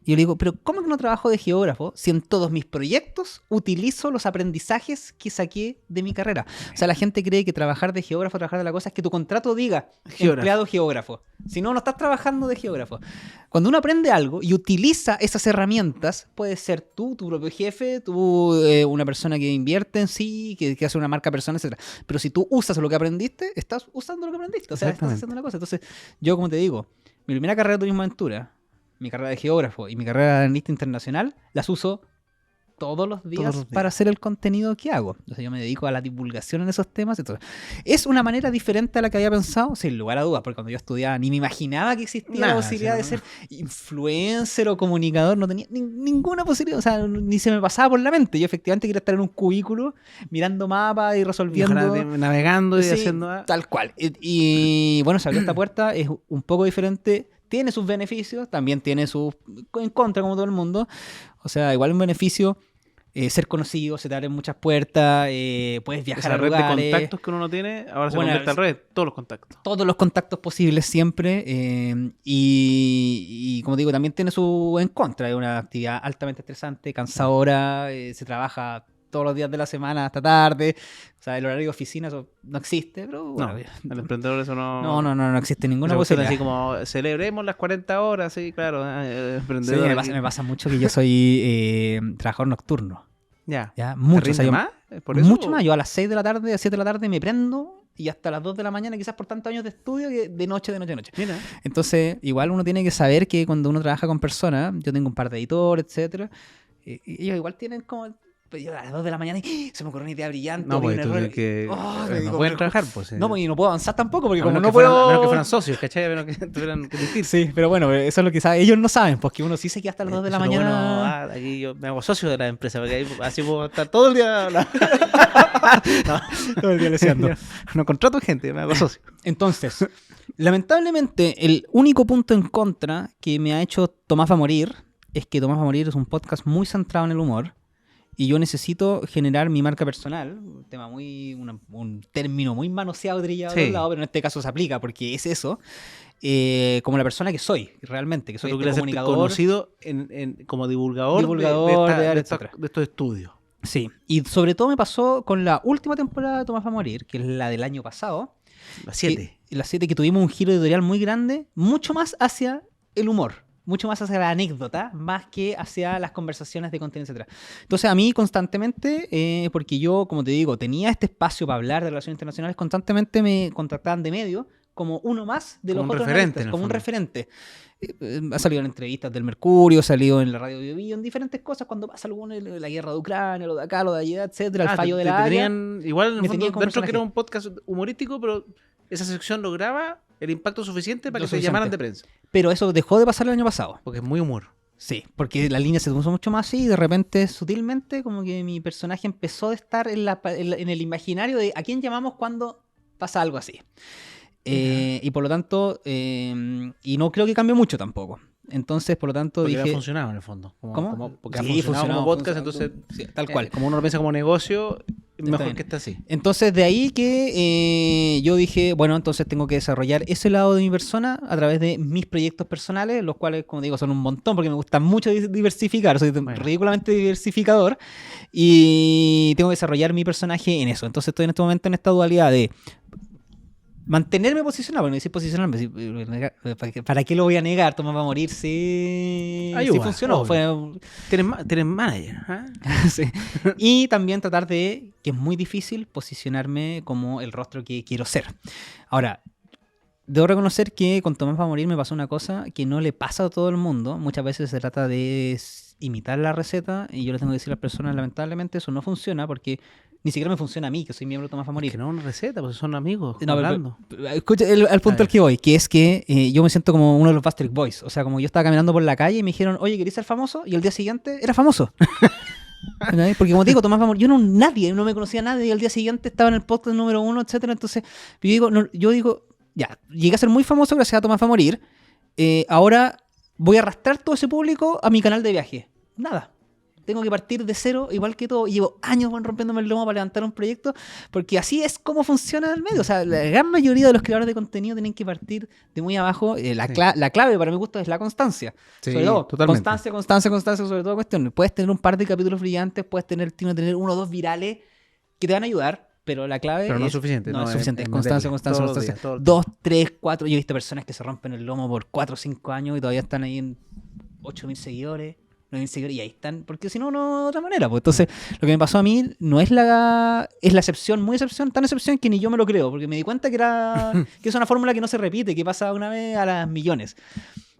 Speaker 3: Y yo le digo, pero ¿cómo que no trabajo de geógrafo si en todos mis proyectos utilizo los aprendizajes que saqué de mi carrera? O sea, la gente cree que trabajar de geógrafo, trabajar de la cosa, es que tu contrato diga
Speaker 1: Geógrafo.
Speaker 3: empleado geógrafo. Si no, no estás trabajando de geógrafo. Cuando uno aprende algo y utiliza esas herramientas, puede ser tú, tu propio jefe, tú, una persona que invierte en sí, que hace una marca personal, etc. Pero si tú usas lo que aprendiste, estás usando lo que aprendiste. O sea, estás
Speaker 1: Exactamente.
Speaker 3: haciendo una cosa. Entonces, yo, como te digo, mi primera carrera de turismo aventura, mi carrera de geógrafo y mi carrera de analista internacional, las uso todos los días para hacer el contenido que hago. Entonces yo me dedico a la divulgación en esos temas. Entonces, ¿es una manera diferente a la que había pensado? Sin lugar a dudas, porque cuando yo estudiaba ni me imaginaba que existía la
Speaker 1: Nada,
Speaker 3: posibilidad
Speaker 1: sí,
Speaker 3: de
Speaker 1: no.
Speaker 3: ser influencer o comunicador. No tenía ninguna posibilidad, o sea, ni se me pasaba por la mente. Yo efectivamente quería estar en un cubículo mirando mapas y resolviendo...
Speaker 1: Ojalá navegando y
Speaker 3: Sí,
Speaker 1: haciendo.
Speaker 3: tal cual. Y bueno, se abrió esta puerta, es un poco diferente, tiene sus beneficios, también tiene sus en contra, como todo el mundo. O sea, igual un beneficio, ser conocido, se te abren muchas puertas, puedes viajar
Speaker 1: Esa
Speaker 3: a
Speaker 1: red de
Speaker 3: lugares,
Speaker 1: contactos que uno no tiene, ahora se
Speaker 3: Bueno,
Speaker 1: convierte al revés, todos los contactos.
Speaker 3: todos los contactos posibles siempre. Y como digo, también tiene su en contra. Es una actividad altamente estresante, cansadora, se trabaja todos los días de la semana hasta tarde. O sea, el horario de oficina eso no existe, pero bueno,
Speaker 1: No, el emprendedor eso no.
Speaker 3: no existe ninguna
Speaker 1: Esa cuestión
Speaker 3: posibilidad.
Speaker 1: así como celebremos las 40 horas, sí, claro.
Speaker 3: Sí,
Speaker 1: Emprendedor.
Speaker 3: me
Speaker 1: aquí.
Speaker 3: pasa mucho que yo soy trabajador nocturno.
Speaker 1: Ya.
Speaker 3: ¿Ya?
Speaker 1: ¿Te
Speaker 3: Mucho. O sea,
Speaker 1: rinde
Speaker 3: yo-
Speaker 1: más? ¿Por eso?
Speaker 3: mucho más. Yo a las 6 de la tarde, a 7 de la tarde me prendo y hasta las 2 de la mañana, quizás por tantos años de estudio, que de noche.
Speaker 1: Mira.
Speaker 3: Entonces, igual uno tiene que saber que cuando uno trabaja con personas, yo tengo un par de editores, etcétera, ellos igual tienen como yo a las 2 de la mañana y se me ocurrió una idea brillante.
Speaker 1: No,
Speaker 3: vi
Speaker 1: pues
Speaker 3: un
Speaker 1: tú
Speaker 3: error,
Speaker 1: tienes que...
Speaker 3: oh,
Speaker 1: no
Speaker 3: digo,
Speaker 1: pueden
Speaker 3: pero-
Speaker 1: trabajar, pues.
Speaker 3: No, pues y no puedo avanzar tampoco, porque
Speaker 1: A
Speaker 3: como
Speaker 1: menos
Speaker 3: no
Speaker 1: que fueran- a
Speaker 3: puedo...
Speaker 1: menos que fueran socios, ¿cachai? A menos que tuvieran que mentir.
Speaker 3: Sí, pero bueno, eso es lo que ellos no saben, pues que uno sí se queda hasta las 2 de la
Speaker 1: Eso es lo
Speaker 3: mañana.
Speaker 1: bueno, aquí yo me hago socio de la empresa, porque ahí así puedo estar todo el día hablando.
Speaker 3: Todo el día leseando.
Speaker 1: No contrato gente, me hago socio.
Speaker 3: Entonces, lamentablemente, el único punto en contra que me ha hecho Tomás va a morir es que Tomás va a morir es un podcast muy centrado en el humor y yo necesito generar mi marca personal, un tema un término muy manoseado, trillado de
Speaker 1: Sí.
Speaker 3: un lado, pero en este caso se aplica porque es eso, como la persona que soy, realmente, que soy
Speaker 1: Tú
Speaker 3: este
Speaker 1: quieres ser
Speaker 3: comunicador.
Speaker 1: conocido como divulgador,
Speaker 3: Divulgador de
Speaker 1: de estos estudios.
Speaker 3: Sí, y sobre todo me pasó con la última temporada de Tomás va a morir, que es la del año pasado.
Speaker 1: Las 7.
Speaker 3: Las 7 que tuvimos un giro editorial muy grande, mucho más hacia el humor, mucho más hacia la anécdota, más que hacia las conversaciones de contenido, etc. Entonces a mí constantemente, porque yo, como te digo, tenía este espacio para hablar de relaciones internacionales, constantemente me contactaban de medio como uno más de
Speaker 1: Como
Speaker 3: los
Speaker 1: un
Speaker 3: otros
Speaker 1: referente,
Speaker 3: analistas,
Speaker 1: en el
Speaker 3: como un
Speaker 1: fondo.
Speaker 3: referente. Ha salido en entrevistas del Mercurio, ha salido en la radio Bio Bio, en diferentes cosas, cuando pasa alguna, la guerra de Ucrania, lo de acá, lo de allá, etcétera, el fallo de la área.
Speaker 1: Igual en el
Speaker 3: me
Speaker 1: fondo,
Speaker 3: tenían como
Speaker 1: dentro que era
Speaker 3: personaje.
Speaker 1: un podcast humorístico, pero esa sección lograba el impacto suficiente para
Speaker 3: Lo
Speaker 1: que te
Speaker 3: suficiente.
Speaker 1: llamaran de prensa.
Speaker 3: Pero eso dejó de pasar el año pasado.
Speaker 1: Porque es muy humor.
Speaker 3: Sí, porque la línea se puso mucho más así y de repente, sutilmente, como que mi personaje empezó a estar en el imaginario de a quién llamamos cuando pasa algo así. Y por lo tanto, y no creo que cambie mucho tampoco. Entonces, por lo tanto,
Speaker 1: Porque ha
Speaker 3: dije...
Speaker 1: funcionado en el fondo.
Speaker 3: ¿Cómo?
Speaker 1: Porque ha
Speaker 3: Sí,
Speaker 1: funcionado
Speaker 3: funcionó,
Speaker 1: como podcast,
Speaker 3: funcionó,
Speaker 1: entonces,
Speaker 3: sí, tal cual.
Speaker 1: como uno lo piensa como negocio, mejor
Speaker 3: bien.
Speaker 1: que esté así.
Speaker 3: Entonces, de ahí que yo dije, bueno, entonces tengo que desarrollar ese lado de mi persona a través de mis proyectos personales, los cuales, como digo, son un montón porque me gusta mucho diversificar, soy ridículamente diversificador y tengo que desarrollar mi personaje en eso. Entonces, estoy en este momento en esta dualidad de mantenerme posicionado, bueno, decir posicionarme, ¿para qué lo voy a negar? Tomás va a morir, sí,
Speaker 1: Ayuda,
Speaker 3: sí funcionó.
Speaker 1: obvio. Tienes manager. ¿Ah?
Speaker 3: Sí. Y también tratar de, que es muy difícil, posicionarme como el rostro que quiero ser. Ahora, debo reconocer que con Tomás va a morir me pasó una cosa que no le pasa a todo el mundo. Muchas veces se trata de imitar la receta y yo le tengo que decir a las personas, lamentablemente eso no funciona porque ni siquiera me funciona a mí, que soy miembro de Tomás va a morir.
Speaker 1: Que no es una receta, pues son amigos
Speaker 3: No,
Speaker 1: hablando.
Speaker 3: pero escucha al punto al que voy, que es que yo me siento como uno de los Backstreet Boys. O sea, como yo estaba caminando por la calle y me dijeron, oye, ¿querés ser famoso? Y el día siguiente era famoso. ¿Entendés? Porque como te digo, Tomás va a morir, yo no me conocía a nadie y al día siguiente estaba en el podcast número 1, etcétera. Entonces, yo digo, ya, llegué a ser muy famoso gracias a Tomás va a morir. Ahora voy a arrastrar todo ese público a mi canal de viaje. Nada. Tengo que partir de cero, igual que todo. Llevo años rompiéndome el lomo para levantar un proyecto, porque así es como funciona el medio. O sea, la gran mayoría de los creadores de contenido tienen que partir de muy abajo. La clave para mi gusto es la constancia.
Speaker 1: Sí,
Speaker 3: sobre todo,
Speaker 1: totalmente.
Speaker 3: constancia, sobre todo cuestión. Puedes tener un par de capítulos brillantes, puedes tener uno o dos virales que te van a ayudar, pero la clave
Speaker 1: Pero no es suficiente.
Speaker 3: No, es suficiente.
Speaker 1: es
Speaker 3: Constancia.
Speaker 1: meterle todos los días, todo el
Speaker 3: 2, 3, 4. Yo he visto personas que se rompen el lomo por 4 o 5 años y todavía están ahí en 8.000 seguidores. 9.000 seguidores y ahí están, porque si no, no de otra manera. Pues. Entonces, lo que me pasó a mí no es es la excepción, muy excepción, tan excepción que ni yo me lo creo, porque me di cuenta que es una fórmula que no se repite, que pasa una vez a las millones.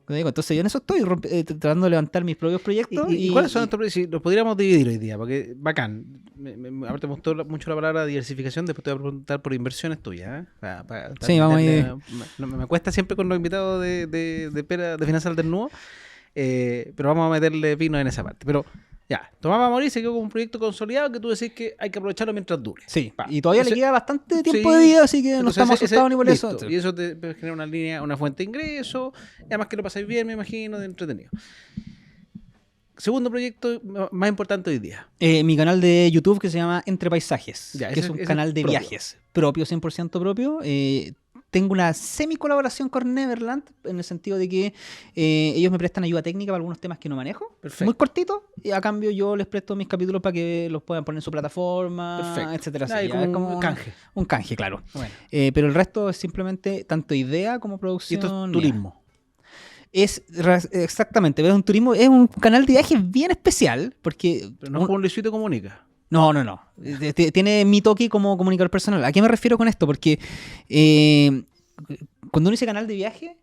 Speaker 3: Entonces yo en eso estoy tratando de levantar mis propios proyectos.
Speaker 1: ¿Y cuáles son estos? Si los podríamos dividir hoy día, porque bacán. Ahorita me gustó mucho la palabra diversificación, después te voy a preguntar por inversiones tuyas.
Speaker 3: Sí, vamos a ir.
Speaker 1: Me cuesta siempre con los invitados de Finanzas al Desnudo. Pero vamos a meterle vino en esa parte. Pero ya, Tomás va a morir, se quedó con un proyecto consolidado que tú decís que hay que aprovecharlo mientras dure.
Speaker 3: Sí,
Speaker 1: Pa.
Speaker 3: y todavía
Speaker 1: Entonces,
Speaker 3: le queda bastante tiempo
Speaker 1: sí,
Speaker 3: de vida, así que no
Speaker 1: entonces
Speaker 3: estamos asustados ni por
Speaker 1: listo.
Speaker 3: eso.
Speaker 1: Y eso te genera una fuente de ingreso, y además que lo pasáis bien, me imagino, de entretenido. Segundo proyecto más importante hoy día.
Speaker 3: Mi canal de YouTube que se llama Entre Paisajes,
Speaker 1: Ya,
Speaker 3: que es un canal de
Speaker 1: propio.
Speaker 3: viajes propio, 100% propio. Tengo una semi-colaboración con Neverland, en el sentido de que ellos me prestan ayuda técnica para algunos temas que no manejo.
Speaker 1: Perfecto.
Speaker 3: Muy cortito, y a cambio yo les presto mis capítulos para que los puedan poner en su plataforma,
Speaker 1: Perfecto.
Speaker 3: etcétera.
Speaker 1: Hay
Speaker 3: así, ya,
Speaker 1: como un canje.
Speaker 3: Un canje, claro.
Speaker 1: Bueno.
Speaker 3: Pero el resto es simplemente tanto idea como
Speaker 1: Y
Speaker 3: producción.
Speaker 1: esto es
Speaker 3: mía.
Speaker 1: turismo.
Speaker 3: Exactamente, es un turismo, es un canal de viajes bien especial, porque...
Speaker 1: Pero no es como Luisito Comunica.
Speaker 3: No. Tiene mi toque como comunicador personal. ¿A qué me refiero con esto? Porque cuando uno dice canal de viaje,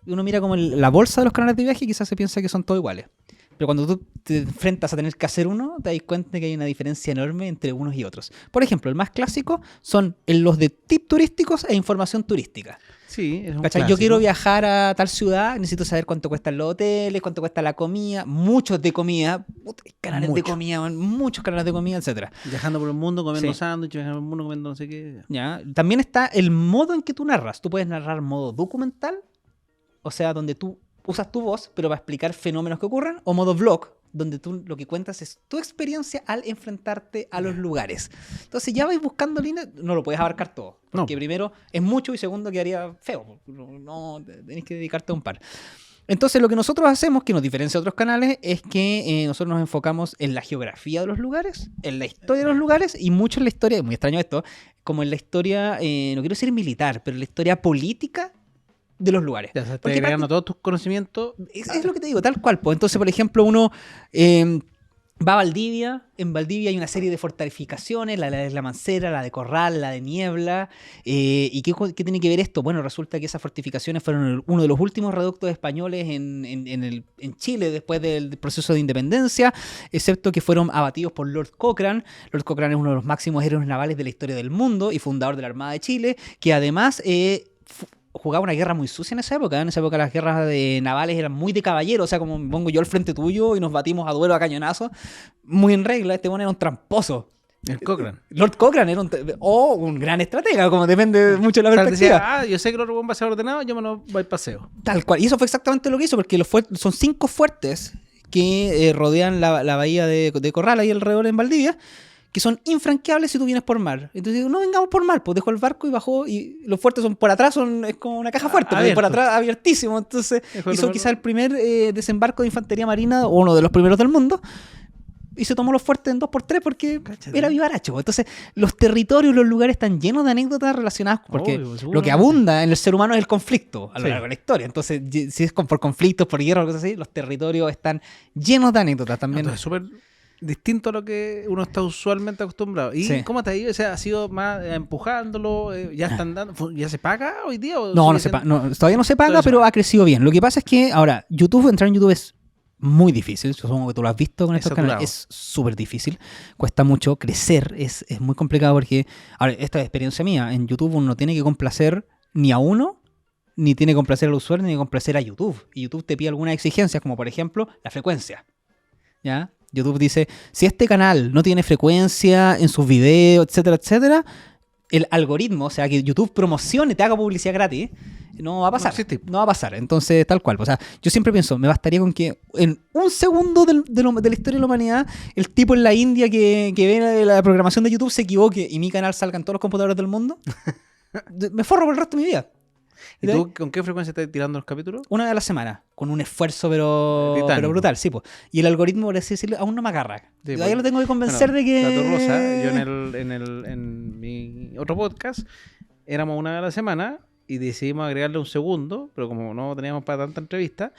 Speaker 3: uno mira como la bolsa de los canales de viaje y quizás se piensa que son todos iguales. Pero cuando tú te enfrentas a tener que hacer uno, te das cuenta que hay una diferencia enorme entre unos y otros. Por ejemplo, el más clásico son los de tips turísticos e información turística.
Speaker 1: Sí, es un
Speaker 3: ¿Cachai? Yo
Speaker 1: clásico.
Speaker 3: quiero viajar a tal ciudad, necesito saber cuánto cuestan los hoteles, cuánto cuesta la comida, muchos de comida, canales de
Speaker 1: Mucho.
Speaker 3: comida, muchos canales de comida, etcétera.
Speaker 1: Viajando por el mundo comiendo
Speaker 3: Sí.
Speaker 1: sándwiches, viajando por el mundo comiendo no sé qué.
Speaker 3: ¿Ya? También está el modo en que tú narras. Tú puedes narrar modo documental, o sea, donde tú usas tu voz, pero para explicar fenómenos que ocurren, o modo vlog, donde tú lo que cuentas es tu experiencia al enfrentarte a los lugares. Entonces ya vais buscando líneas, no lo puedes abarcar todo, porque
Speaker 1: No.
Speaker 3: primero es mucho y segundo quedaría feo. No, tenés que dedicarte a un par. Entonces lo que nosotros hacemos, que nos diferencia de otros canales, es que nosotros nos enfocamos en la geografía de los lugares, en la historia de los lugares y mucho en la historia, es muy extraño esto, como en la historia, no quiero decir militar, pero en la historia política de los lugares.
Speaker 1: Ya estás
Speaker 3: Porque
Speaker 1: agregando todos tus conocimientos.
Speaker 3: es lo que te digo, tal cual. Pues. Entonces, por ejemplo, uno va a Valdivia. En Valdivia hay una serie de fortificaciones, la de La Mancera, la de Corral, la de Niebla. ¿Y qué tiene que ver esto? Bueno, resulta que esas fortificaciones fueron uno de los últimos reductos españoles en Chile después del proceso de independencia, excepto que fueron abatidos por Lord Cochrane. Lord Cochrane es uno de los máximos héroes navales de la historia del mundo y fundador de la Armada de Chile, que además jugaba una guerra muy sucia en esa época. En esa época las guerras navales eran muy de caballero, o sea, como me pongo yo al frente tuyo y nos batimos a duelo a cañonazo, muy en regla. Este bueno era un tramposo.
Speaker 1: El Cochrane.
Speaker 3: Lord Cochrane era un gran estratega, como depende mucho de la
Speaker 1: O sea,
Speaker 3: perspectiva.
Speaker 1: decía, yo sé que el otro va a ser ordenado, yo me lo voy al paseo.
Speaker 3: Tal cual. Y eso fue exactamente lo que hizo, porque son 5 fuertes que rodean la bahía de Corral, ahí alrededor en Valdivia, que son infranqueables si tú vienes por mar. Entonces digo, no vengamos por mar, pues dejó el barco y bajó, y los fuertes son por atrás, es como una caja fuerte, porque por
Speaker 1: abierto.
Speaker 3: atrás abiertísimo. Entonces
Speaker 1: Dejó el
Speaker 3: hizo
Speaker 1: barco.
Speaker 3: quizá el primer desembarco de infantería marina, o uno de los primeros del mundo, y se tomó los fuertes en 2x3 porque
Speaker 1: Cáchate.
Speaker 3: era vivaracho. Entonces los territorios, los lugares están llenos de anécdotas relacionadas, porque
Speaker 1: Obvio, seguro.
Speaker 3: lo que abunda en el ser humano es el conflicto a lo
Speaker 1: Sí.
Speaker 3: largo de la historia. Entonces, si es por conflictos, por guerra o cosas así, los territorios están llenos de anécdotas también.
Speaker 1: Entonces, súper distinto a lo que uno está usualmente acostumbrado. ¿Y
Speaker 3: Sí.
Speaker 1: cómo te ha ido? O sea, ¿ha sido más empujándolo? ¿Ya están dando? ¿Ya se paga hoy día? ¿O
Speaker 3: No,
Speaker 1: sigue
Speaker 3: no se
Speaker 1: siendo-
Speaker 3: todavía no se paga,
Speaker 1: Todavía se
Speaker 3: pero
Speaker 1: paga.
Speaker 3: ha crecido bien. Lo que pasa es que ahora, entrar en YouTube es muy difícil. Yo supongo que tú lo has visto con
Speaker 1: Es
Speaker 3: estos canales.
Speaker 1: saturado.
Speaker 3: Es súper difícil. Cuesta mucho crecer. Es muy complicado porque, ahora, esta es experiencia mía. En YouTube uno no tiene que complacer ni a uno, ni tiene que complacer al usuario, ni que complacer a YouTube. Y YouTube te pide algunas exigencias, como por ejemplo, la frecuencia. ¿Ya? YouTube dice, si este canal no tiene frecuencia en sus videos, etcétera, etcétera, el algoritmo, o sea, que YouTube promocione, te haga publicidad gratis, no va a pasar.
Speaker 1: No existe.
Speaker 3: No va a pasar. Entonces, tal cual. O sea, yo siempre pienso, me bastaría con que en un segundo de la historia de la humanidad, el tipo en la India que ve la programación de YouTube se equivoque y mi canal salga en todos los computadores del mundo, me forro por el resto de mi vida.
Speaker 1: ¿Y tú con qué frecuencia estás tirando los capítulos?
Speaker 3: Una vez a la semana, con un esfuerzo pero
Speaker 1: Titánico.
Speaker 3: brutal, sí, pues. Y el algoritmo, por así decirlo, aún no me agarra.
Speaker 1: Sí,
Speaker 3: Todavía
Speaker 1: pues.
Speaker 3: lo tengo que convencer
Speaker 1: Bueno,
Speaker 3: de que...
Speaker 1: Dato Rosa, yo en mi otro podcast éramos una vez a la semana y decidimos agregarle un segundo, pero como no teníamos para tanta entrevista,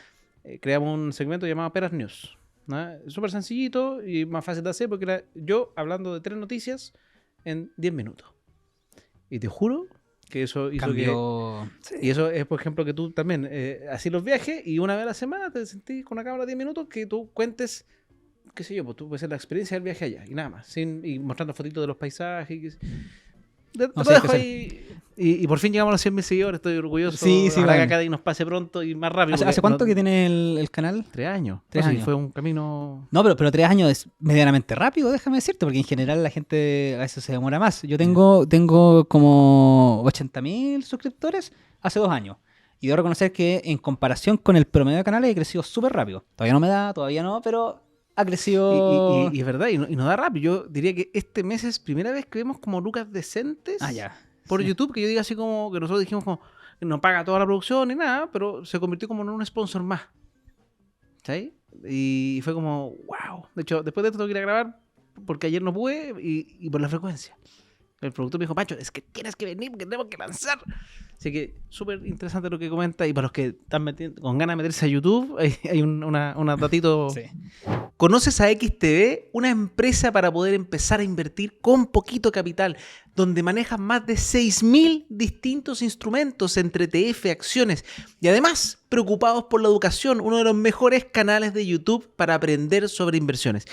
Speaker 1: creamos un segmento llamado Peras News. ¿No? Súper sencillito y más fácil de hacer porque era yo hablando de 3 noticias en 10 minutos. Y te juro que eso hizo que...
Speaker 3: Cambió...
Speaker 1: Y eso es, por ejemplo, que tú también así los viajes y una vez a la semana te sentís con una cámara de 10 minutos que tú cuentes, qué sé yo, pues tú puedes hacer la experiencia del viaje allá y nada más, y mostrando fotitos de los paisajes. Te
Speaker 3: No,
Speaker 1: lo
Speaker 3: sí,
Speaker 1: dejo
Speaker 3: que
Speaker 1: ahí. Y por fin llegamos a los 100.000 seguidores, estoy orgulloso.
Speaker 3: Sí, sí,
Speaker 1: Ojalá que
Speaker 3: bueno.
Speaker 1: cada día nos pase pronto y más rápido.
Speaker 3: ¿Hace
Speaker 1: porque
Speaker 3: cuánto
Speaker 1: no-
Speaker 3: que tiene el canal?
Speaker 1: 3 años.
Speaker 3: 3
Speaker 1: No, sí,
Speaker 3: años.
Speaker 1: fue un camino...
Speaker 3: No, pero 3 años es medianamente rápido, déjame decirte, porque en general la gente a veces se demora más. Yo tengo como 80.000 suscriptores hace 2 años. Y debo reconocer que en comparación con el promedio de canales he crecido súper rápido. Todavía no me da, todavía no, pero ha crecido...
Speaker 1: Y es verdad, y nos da rápido. Yo diría que este mes es primera vez que vemos como lucas decentes.
Speaker 3: Ah, ya.
Speaker 1: Por
Speaker 3: Sí.
Speaker 1: YouTube, que yo diga así como que nosotros dijimos como que no paga toda la producción ni nada, pero se convirtió como en un sponsor más. ¿Sí? Y fue como, wow. De hecho, después de esto tengo que ir a grabar porque ayer no pude y por la frecuencia. El productor me dijo, Pancho, es que tienes que venir porque tenemos que lanzar. Así que súper interesante lo que comenta. Y para los que están con ganas de meterse a YouTube, hay un datito
Speaker 3: Sí.
Speaker 1: Conoces a XTB, una empresa para poder empezar a invertir con poquito capital, donde manejas más de 6.000 distintos instrumentos entre ETF, acciones y además preocupados por la educación, uno de los mejores canales de YouTube para aprender sobre inversiones.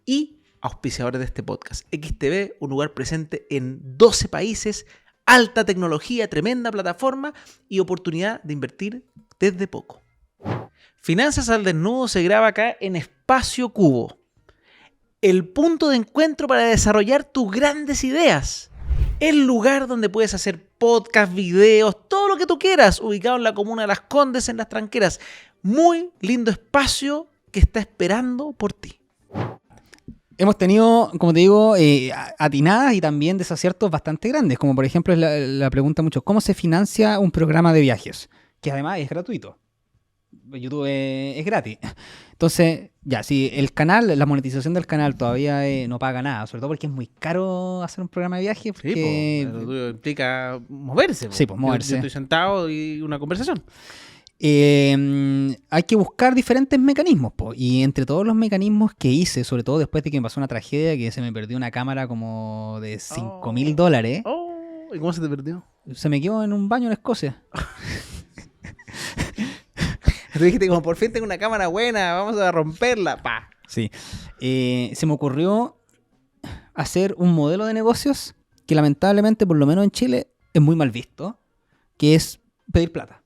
Speaker 1: Y auspiciadores de este podcast, XTB, un lugar presente en 12 países, alta tecnología, tremenda plataforma y oportunidad de invertir desde poco. Finanzas al Desnudo se graba acá en Espacio Cubo, el punto de encuentro para desarrollar tus grandes ideas. El lugar donde puedes hacer podcast, videos, todo lo que tú quieras, ubicado en la comuna de Las Condes, en Las Tranqueras. Muy lindo espacio que está esperando por ti.
Speaker 3: Hemos tenido, como te digo, atinadas y también desaciertos bastante grandes, como por ejemplo es la pregunta mucho, ¿cómo se financia un programa de viajes? Que además es gratuito. YouTube es gratis. Entonces, ya, si el canal, la monetización del canal todavía no paga nada, sobre todo porque es muy caro hacer un programa de viaje. Porque...
Speaker 1: Sí, pues, implica moverse.
Speaker 3: Sí, pues moverse.
Speaker 1: Yo estoy sentado y una conversación.
Speaker 3: Hay que buscar diferentes mecanismos, po. Y entre todos los mecanismos que hice, sobre todo después de que me pasó una tragedia, que se me perdió una cámara como de $5.000.
Speaker 1: ¿Y cómo se te perdió?
Speaker 3: Se me quedó en un baño en Escocia.
Speaker 1: Tú dijiste, como por fin tengo una cámara buena, vamos a romperla. ¡Pah!
Speaker 3: Sí. Se me ocurrió hacer un modelo de negocios que lamentablemente, por lo menos en Chile, es muy mal visto, que es pedir plata.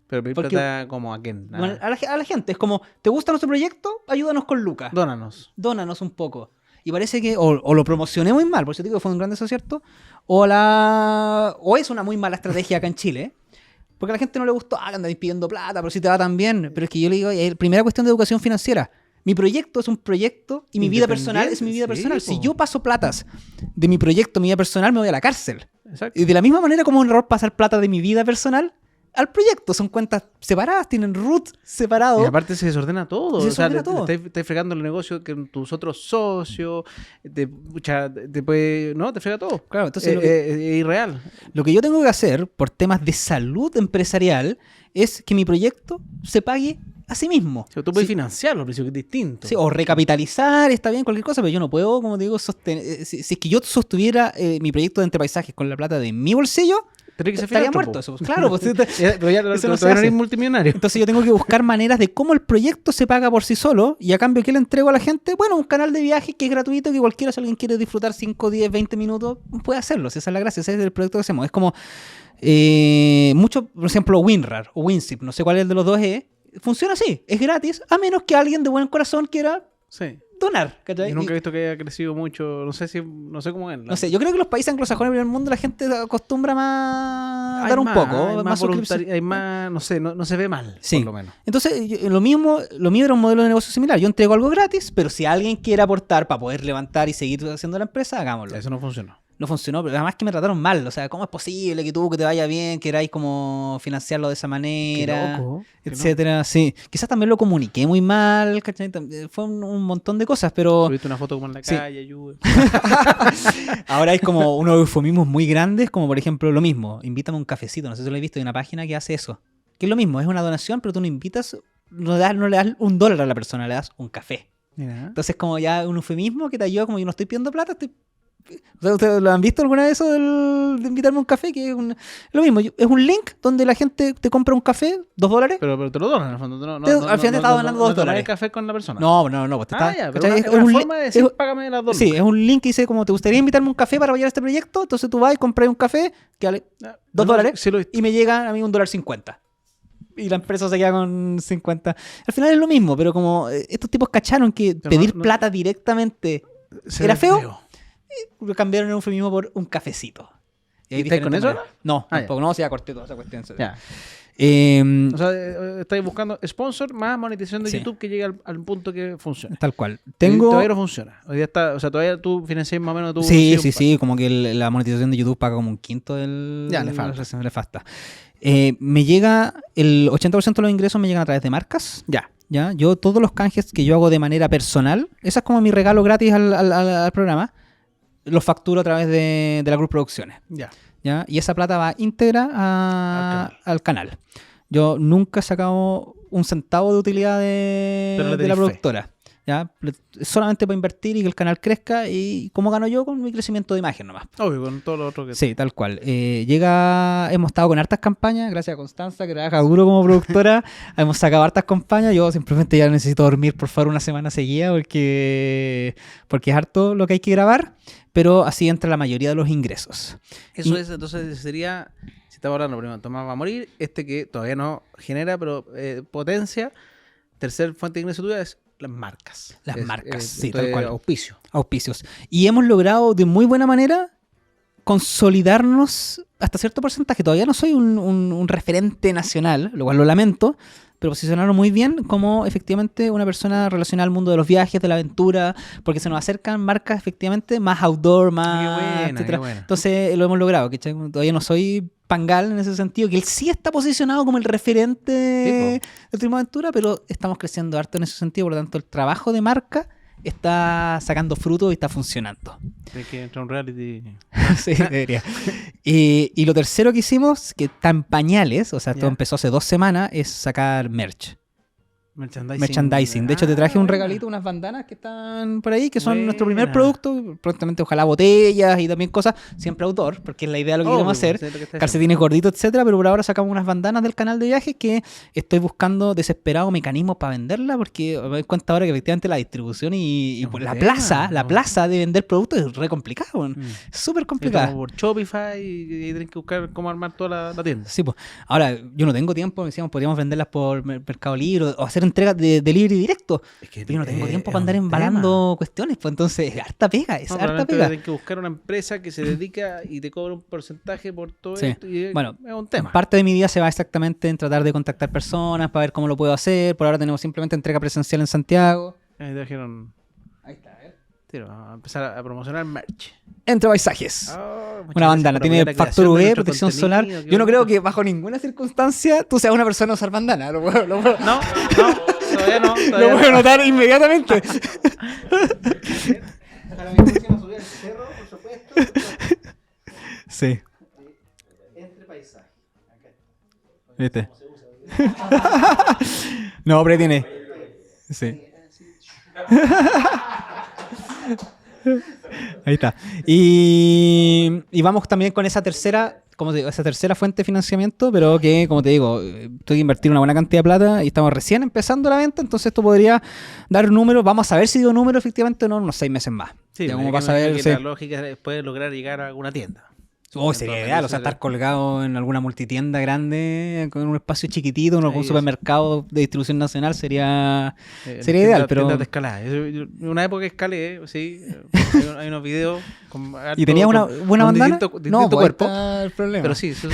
Speaker 1: Pero pedir plata como a quién.
Speaker 3: Bueno, a la gente. Es como, ¿te gusta nuestro proyecto? Ayúdanos con lucas. Dónanos un poco. Y parece que o lo promocioné muy mal, por eso digo que fue un gran desacierto, o es una muy mala estrategia acá en Chile. Porque a la gente no le gustó, que andáis pidiendo plata, pero si te va tan bien. Pero es que yo le digo, primera cuestión de educación financiera. Mi proyecto es un proyecto y mi vida personal es mi vida personal. Si yo paso platas de mi proyecto, mi vida personal, me voy a la cárcel.
Speaker 1: Exacto.
Speaker 3: Y de la misma manera como es un error pasar plata de mi vida personal al proyecto. Son cuentas separadas, tienen root separado.
Speaker 1: Y aparte se desordena todo.
Speaker 3: Se desordena todo.
Speaker 1: Estás fregando el negocio con tus otros socios. Te puede... No, te frega todo.
Speaker 3: Claro, entonces
Speaker 1: es irreal.
Speaker 3: Lo que yo tengo que hacer por temas de salud empresarial es que mi proyecto se pague a sí mismo.
Speaker 1: O sea, tú puedes financiarlo, pero es distinto.
Speaker 3: Sí, o recapitalizar, está bien, cualquier cosa, pero yo no puedo, como te digo, sostener. Si es que yo sostuviera mi proyecto de Entre Paisajes con la plata de mi bolsillo, estaría muerto eso. Claro, pues,
Speaker 1: pero ya
Speaker 3: eso no se
Speaker 1: todavía no
Speaker 3: hace.
Speaker 1: eres multimillonario.
Speaker 3: Entonces yo tengo que buscar maneras de cómo el proyecto se paga por sí solo y a cambio, ¿qué le entrego a la gente? Bueno, un canal de viajes que es gratuito, que cualquiera, si alguien quiere disfrutar 5, 10, 20 minutos, puede hacerlo. Esa es la gracia, ese es el proyecto que hacemos. Es como, mucho, por ejemplo, WinRAR o WinZip, no sé cuál es de los dos es, funciona así, es gratis, a menos que alguien de buen corazón quiera donar. ¿Cachai?
Speaker 1: Yo nunca he visto que haya crecido mucho, no sé cómo es.
Speaker 3: No sé, yo creo que los países anglosajones del mundo la gente acostumbra más a dar un poco,
Speaker 1: hay más
Speaker 3: suscripción.
Speaker 1: hay más, no sé, no se ve mal,
Speaker 3: Sí.
Speaker 1: por lo menos.
Speaker 3: Entonces, lo mío era un modelo de negocio similar. Yo entrego algo gratis, pero si alguien quiere aportar para poder levantar y seguir haciendo la empresa, hagámoslo.
Speaker 1: Eso no funcionó.
Speaker 3: No funcionó, pero además que me trataron mal. O sea, ¿cómo es posible que tú, que te vaya bien, queráis como financiarlo de esa manera?
Speaker 1: Qué loco,
Speaker 3: etcétera. Sí. Quizás también lo comuniqué muy mal, ¿cachai? Fue un montón de cosas, pero...
Speaker 1: Subiste una foto como en la calle, ayuda.
Speaker 3: Ahora hay como unos eufemismos muy grandes, como por ejemplo lo mismo, invítame un cafecito. No sé si lo he visto, hay una página que hace eso. Que es lo mismo, es una donación, pero tú no invitas, no le das $1 a la persona, le das un café.
Speaker 1: Mira.
Speaker 3: Entonces como ya un eufemismo que te ayuda, como yo no estoy pidiendo plata, O sea, ¿ustedes lo han visto alguna vez eso de invitarme a un café? Que es lo mismo, es un link donde la gente te compra un café, $2.
Speaker 1: Pero te lo donan en el fondo.
Speaker 3: Al final te está donando $2.
Speaker 1: ¿No el café con la persona?
Speaker 3: No, pues te está...
Speaker 1: Ya, pero es una forma de decir, págame las $2.
Speaker 3: Sí, es un link que dice como, ¿te gustaría invitarme a un café para apoyar este proyecto? Entonces tú vas y compras un café que vale $2
Speaker 1: sí,
Speaker 3: y me llega a mí $1.50. Y la empresa se queda con 50. Al final es lo mismo, pero como estos tipos cacharon que pedir plata directamente era feo, lo cambiaron en un eufemismo por un cafecito.
Speaker 1: ¿Y estás con eso ahora?
Speaker 3: No, tampoco. No, ya corté toda esa cuestión.
Speaker 1: Ya. O sea, estáis buscando sponsor más monetización de YouTube que llegue al punto que funcione.
Speaker 3: Tal cual.
Speaker 1: Todavía no funciona. Hoy día está, o sea, todavía tú financias más o menos tu...
Speaker 3: Sí, como que la monetización de YouTube paga como un quinto del...
Speaker 1: Ya, le falta.
Speaker 3: Me llega, el 80% de los ingresos me llegan a través de marcas.
Speaker 1: Ya.
Speaker 3: Yo todos los canjes que yo hago de manera personal, esa es como mi regalo gratis al programa, los facturo a través de la Cruz Producciones. ¿Ya? Y esa plata va íntegra al canal. Yo nunca he sacado un centavo de utilidad de la productora. ¿ya? Solamente para invertir y que el canal crezca. ¿Y cómo gano yo? Con mi crecimiento de imagen nomás.
Speaker 1: Obvio, con todo lo otro que...
Speaker 3: Sí, tal cual. Hemos estado con hartas campañas, gracias a Constanza, que trabaja duro como productora. Hemos sacado hartas campañas. Yo simplemente ya necesito dormir, por favor, una semana seguida porque es harto lo que hay que grabar, pero así entra la mayoría de los ingresos.
Speaker 1: Eso
Speaker 3: Y-
Speaker 1: es, entonces sería, si estamos hablando primero, Tomás va a morir, que todavía no genera, pero potencia. Tercer fuente de ingreso tuya es las marcas.
Speaker 3: Las marcas, sí,
Speaker 1: entonces,
Speaker 3: tal cual.
Speaker 1: Auspicio.
Speaker 3: Auspicios. Y hemos logrado de muy buena manera consolidarnos hasta cierto porcentaje. Todavía no soy un referente nacional, lo cual lo lamento, pero posicionarnos muy bien como efectivamente una persona relacionada al mundo de los viajes, de la aventura, porque se nos acercan marcas efectivamente más outdoor, más...
Speaker 1: buena,
Speaker 3: etcétera.
Speaker 1: qué buena.
Speaker 3: Entonces lo hemos logrado, ¿cachai? Todavía no soy Pangal en ese sentido, que él sí está posicionado como el referente del turismo de aventura, pero estamos creciendo harto en ese sentido, por lo tanto el trabajo de marca está sacando fruto y está funcionando.
Speaker 1: Hay que entrar a un reality.
Speaker 3: Sí, debería. Y lo tercero que hicimos, que está en pañales, o sea, todo
Speaker 1: Ya.
Speaker 3: empezó hace 2 semanas, es sacar merch. Merchandising. De hecho, te traje un regalito, unas bandanas que están por ahí, que son nuestro primer
Speaker 1: Buena.
Speaker 3: producto. Prontamente, ojalá botellas y también cosas, siempre autor, porque es la idea de lo que queremos hacer. Calcetines gorditos, etcétera, pero por ahora sacamos unas bandanas del canal de viajes que estoy buscando desesperado mecanismos para venderla, porque me doy cuenta ahora que efectivamente la distribución y
Speaker 1: Es un
Speaker 3: pues, la
Speaker 1: tema,
Speaker 3: la
Speaker 1: ¿no?
Speaker 3: plaza de vender productos es re complicado, weón. Es súper complicada.
Speaker 1: Por Shopify y tienen que buscar cómo armar toda la tienda.
Speaker 3: Sí, pues. Ahora, yo no tengo tiempo, decíamos, podríamos venderlas por Mercado Libre o hacer entregas de delivery directo.
Speaker 1: Es que
Speaker 3: Pero yo no tengo tiempo
Speaker 1: es
Speaker 3: para andar
Speaker 1: un
Speaker 3: embalando cuestiones, pues entonces es harta pega, es
Speaker 1: No,
Speaker 3: harta
Speaker 1: probablemente
Speaker 3: pega.
Speaker 1: tienen que buscar una empresa que se dedica y te cobra un porcentaje por todo
Speaker 3: Sí.
Speaker 1: esto. Y
Speaker 3: Bueno,
Speaker 1: es un tema.
Speaker 3: Parte de mi día se va exactamente en tratar de contactar personas para ver cómo lo puedo hacer. Por ahora tenemos simplemente entrega presencial en Santiago.
Speaker 1: Ahí trajeron.
Speaker 3: Ahí está,
Speaker 1: Tiro, a empezar a promocionar merch.
Speaker 3: Entre paisajes.
Speaker 1: Oh, muchas
Speaker 3: Una
Speaker 1: gracias
Speaker 3: bandana,
Speaker 1: por
Speaker 3: tiene
Speaker 1: apoyar la
Speaker 3: factor
Speaker 1: creación de
Speaker 3: UV,
Speaker 1: nuestro
Speaker 3: protección solar.
Speaker 1: contenido, qué
Speaker 3: Yo no creo
Speaker 1: bonito.
Speaker 3: que bajo ninguna circunstancia tú seas una persona a usar bandana. Lo puedo,
Speaker 1: No, todavía no.
Speaker 3: lo
Speaker 1: Todavía
Speaker 3: puedo
Speaker 1: no.
Speaker 3: notar inmediatamente. Sí.
Speaker 1: Entre paisajes.
Speaker 3: ¿Viste? No, pero ahí tiene. Sí. Ahí está. Y vamos también con esa tercera, como te digo, esa tercera fuente de financiamiento, pero que, como te digo, tuve que invertir una buena cantidad de plata y estamos recién empezando la venta, entonces esto podría dar un número. Vamos a ver si dio número efectivamente o no, unos 6 meses más.
Speaker 1: Sí,
Speaker 3: Ya
Speaker 1: pero
Speaker 3: como
Speaker 1: hay
Speaker 3: vas
Speaker 1: que
Speaker 3: a ver,
Speaker 1: imaginar que
Speaker 3: sí.
Speaker 1: la lógica es poder lograr llegar a alguna tienda.
Speaker 3: Oh, sería
Speaker 1: Entonces,
Speaker 3: ideal, o sea,
Speaker 1: sería-
Speaker 3: estar colgado en alguna multitienda grande, con un espacio chiquitito, en algún
Speaker 1: Ahí
Speaker 3: supermercado de distribución nacional, sería
Speaker 1: Sería
Speaker 3: ideal,
Speaker 1: tiendas
Speaker 3: pero...
Speaker 1: de escalada. En una época escalé, sí. Hay unos videos con
Speaker 3: ¿Y tenía una buena
Speaker 1: con
Speaker 3: bandana?
Speaker 1: distinto
Speaker 3: pues,
Speaker 1: cuerpo.
Speaker 3: ahí está el problema.
Speaker 1: Pero sí, eso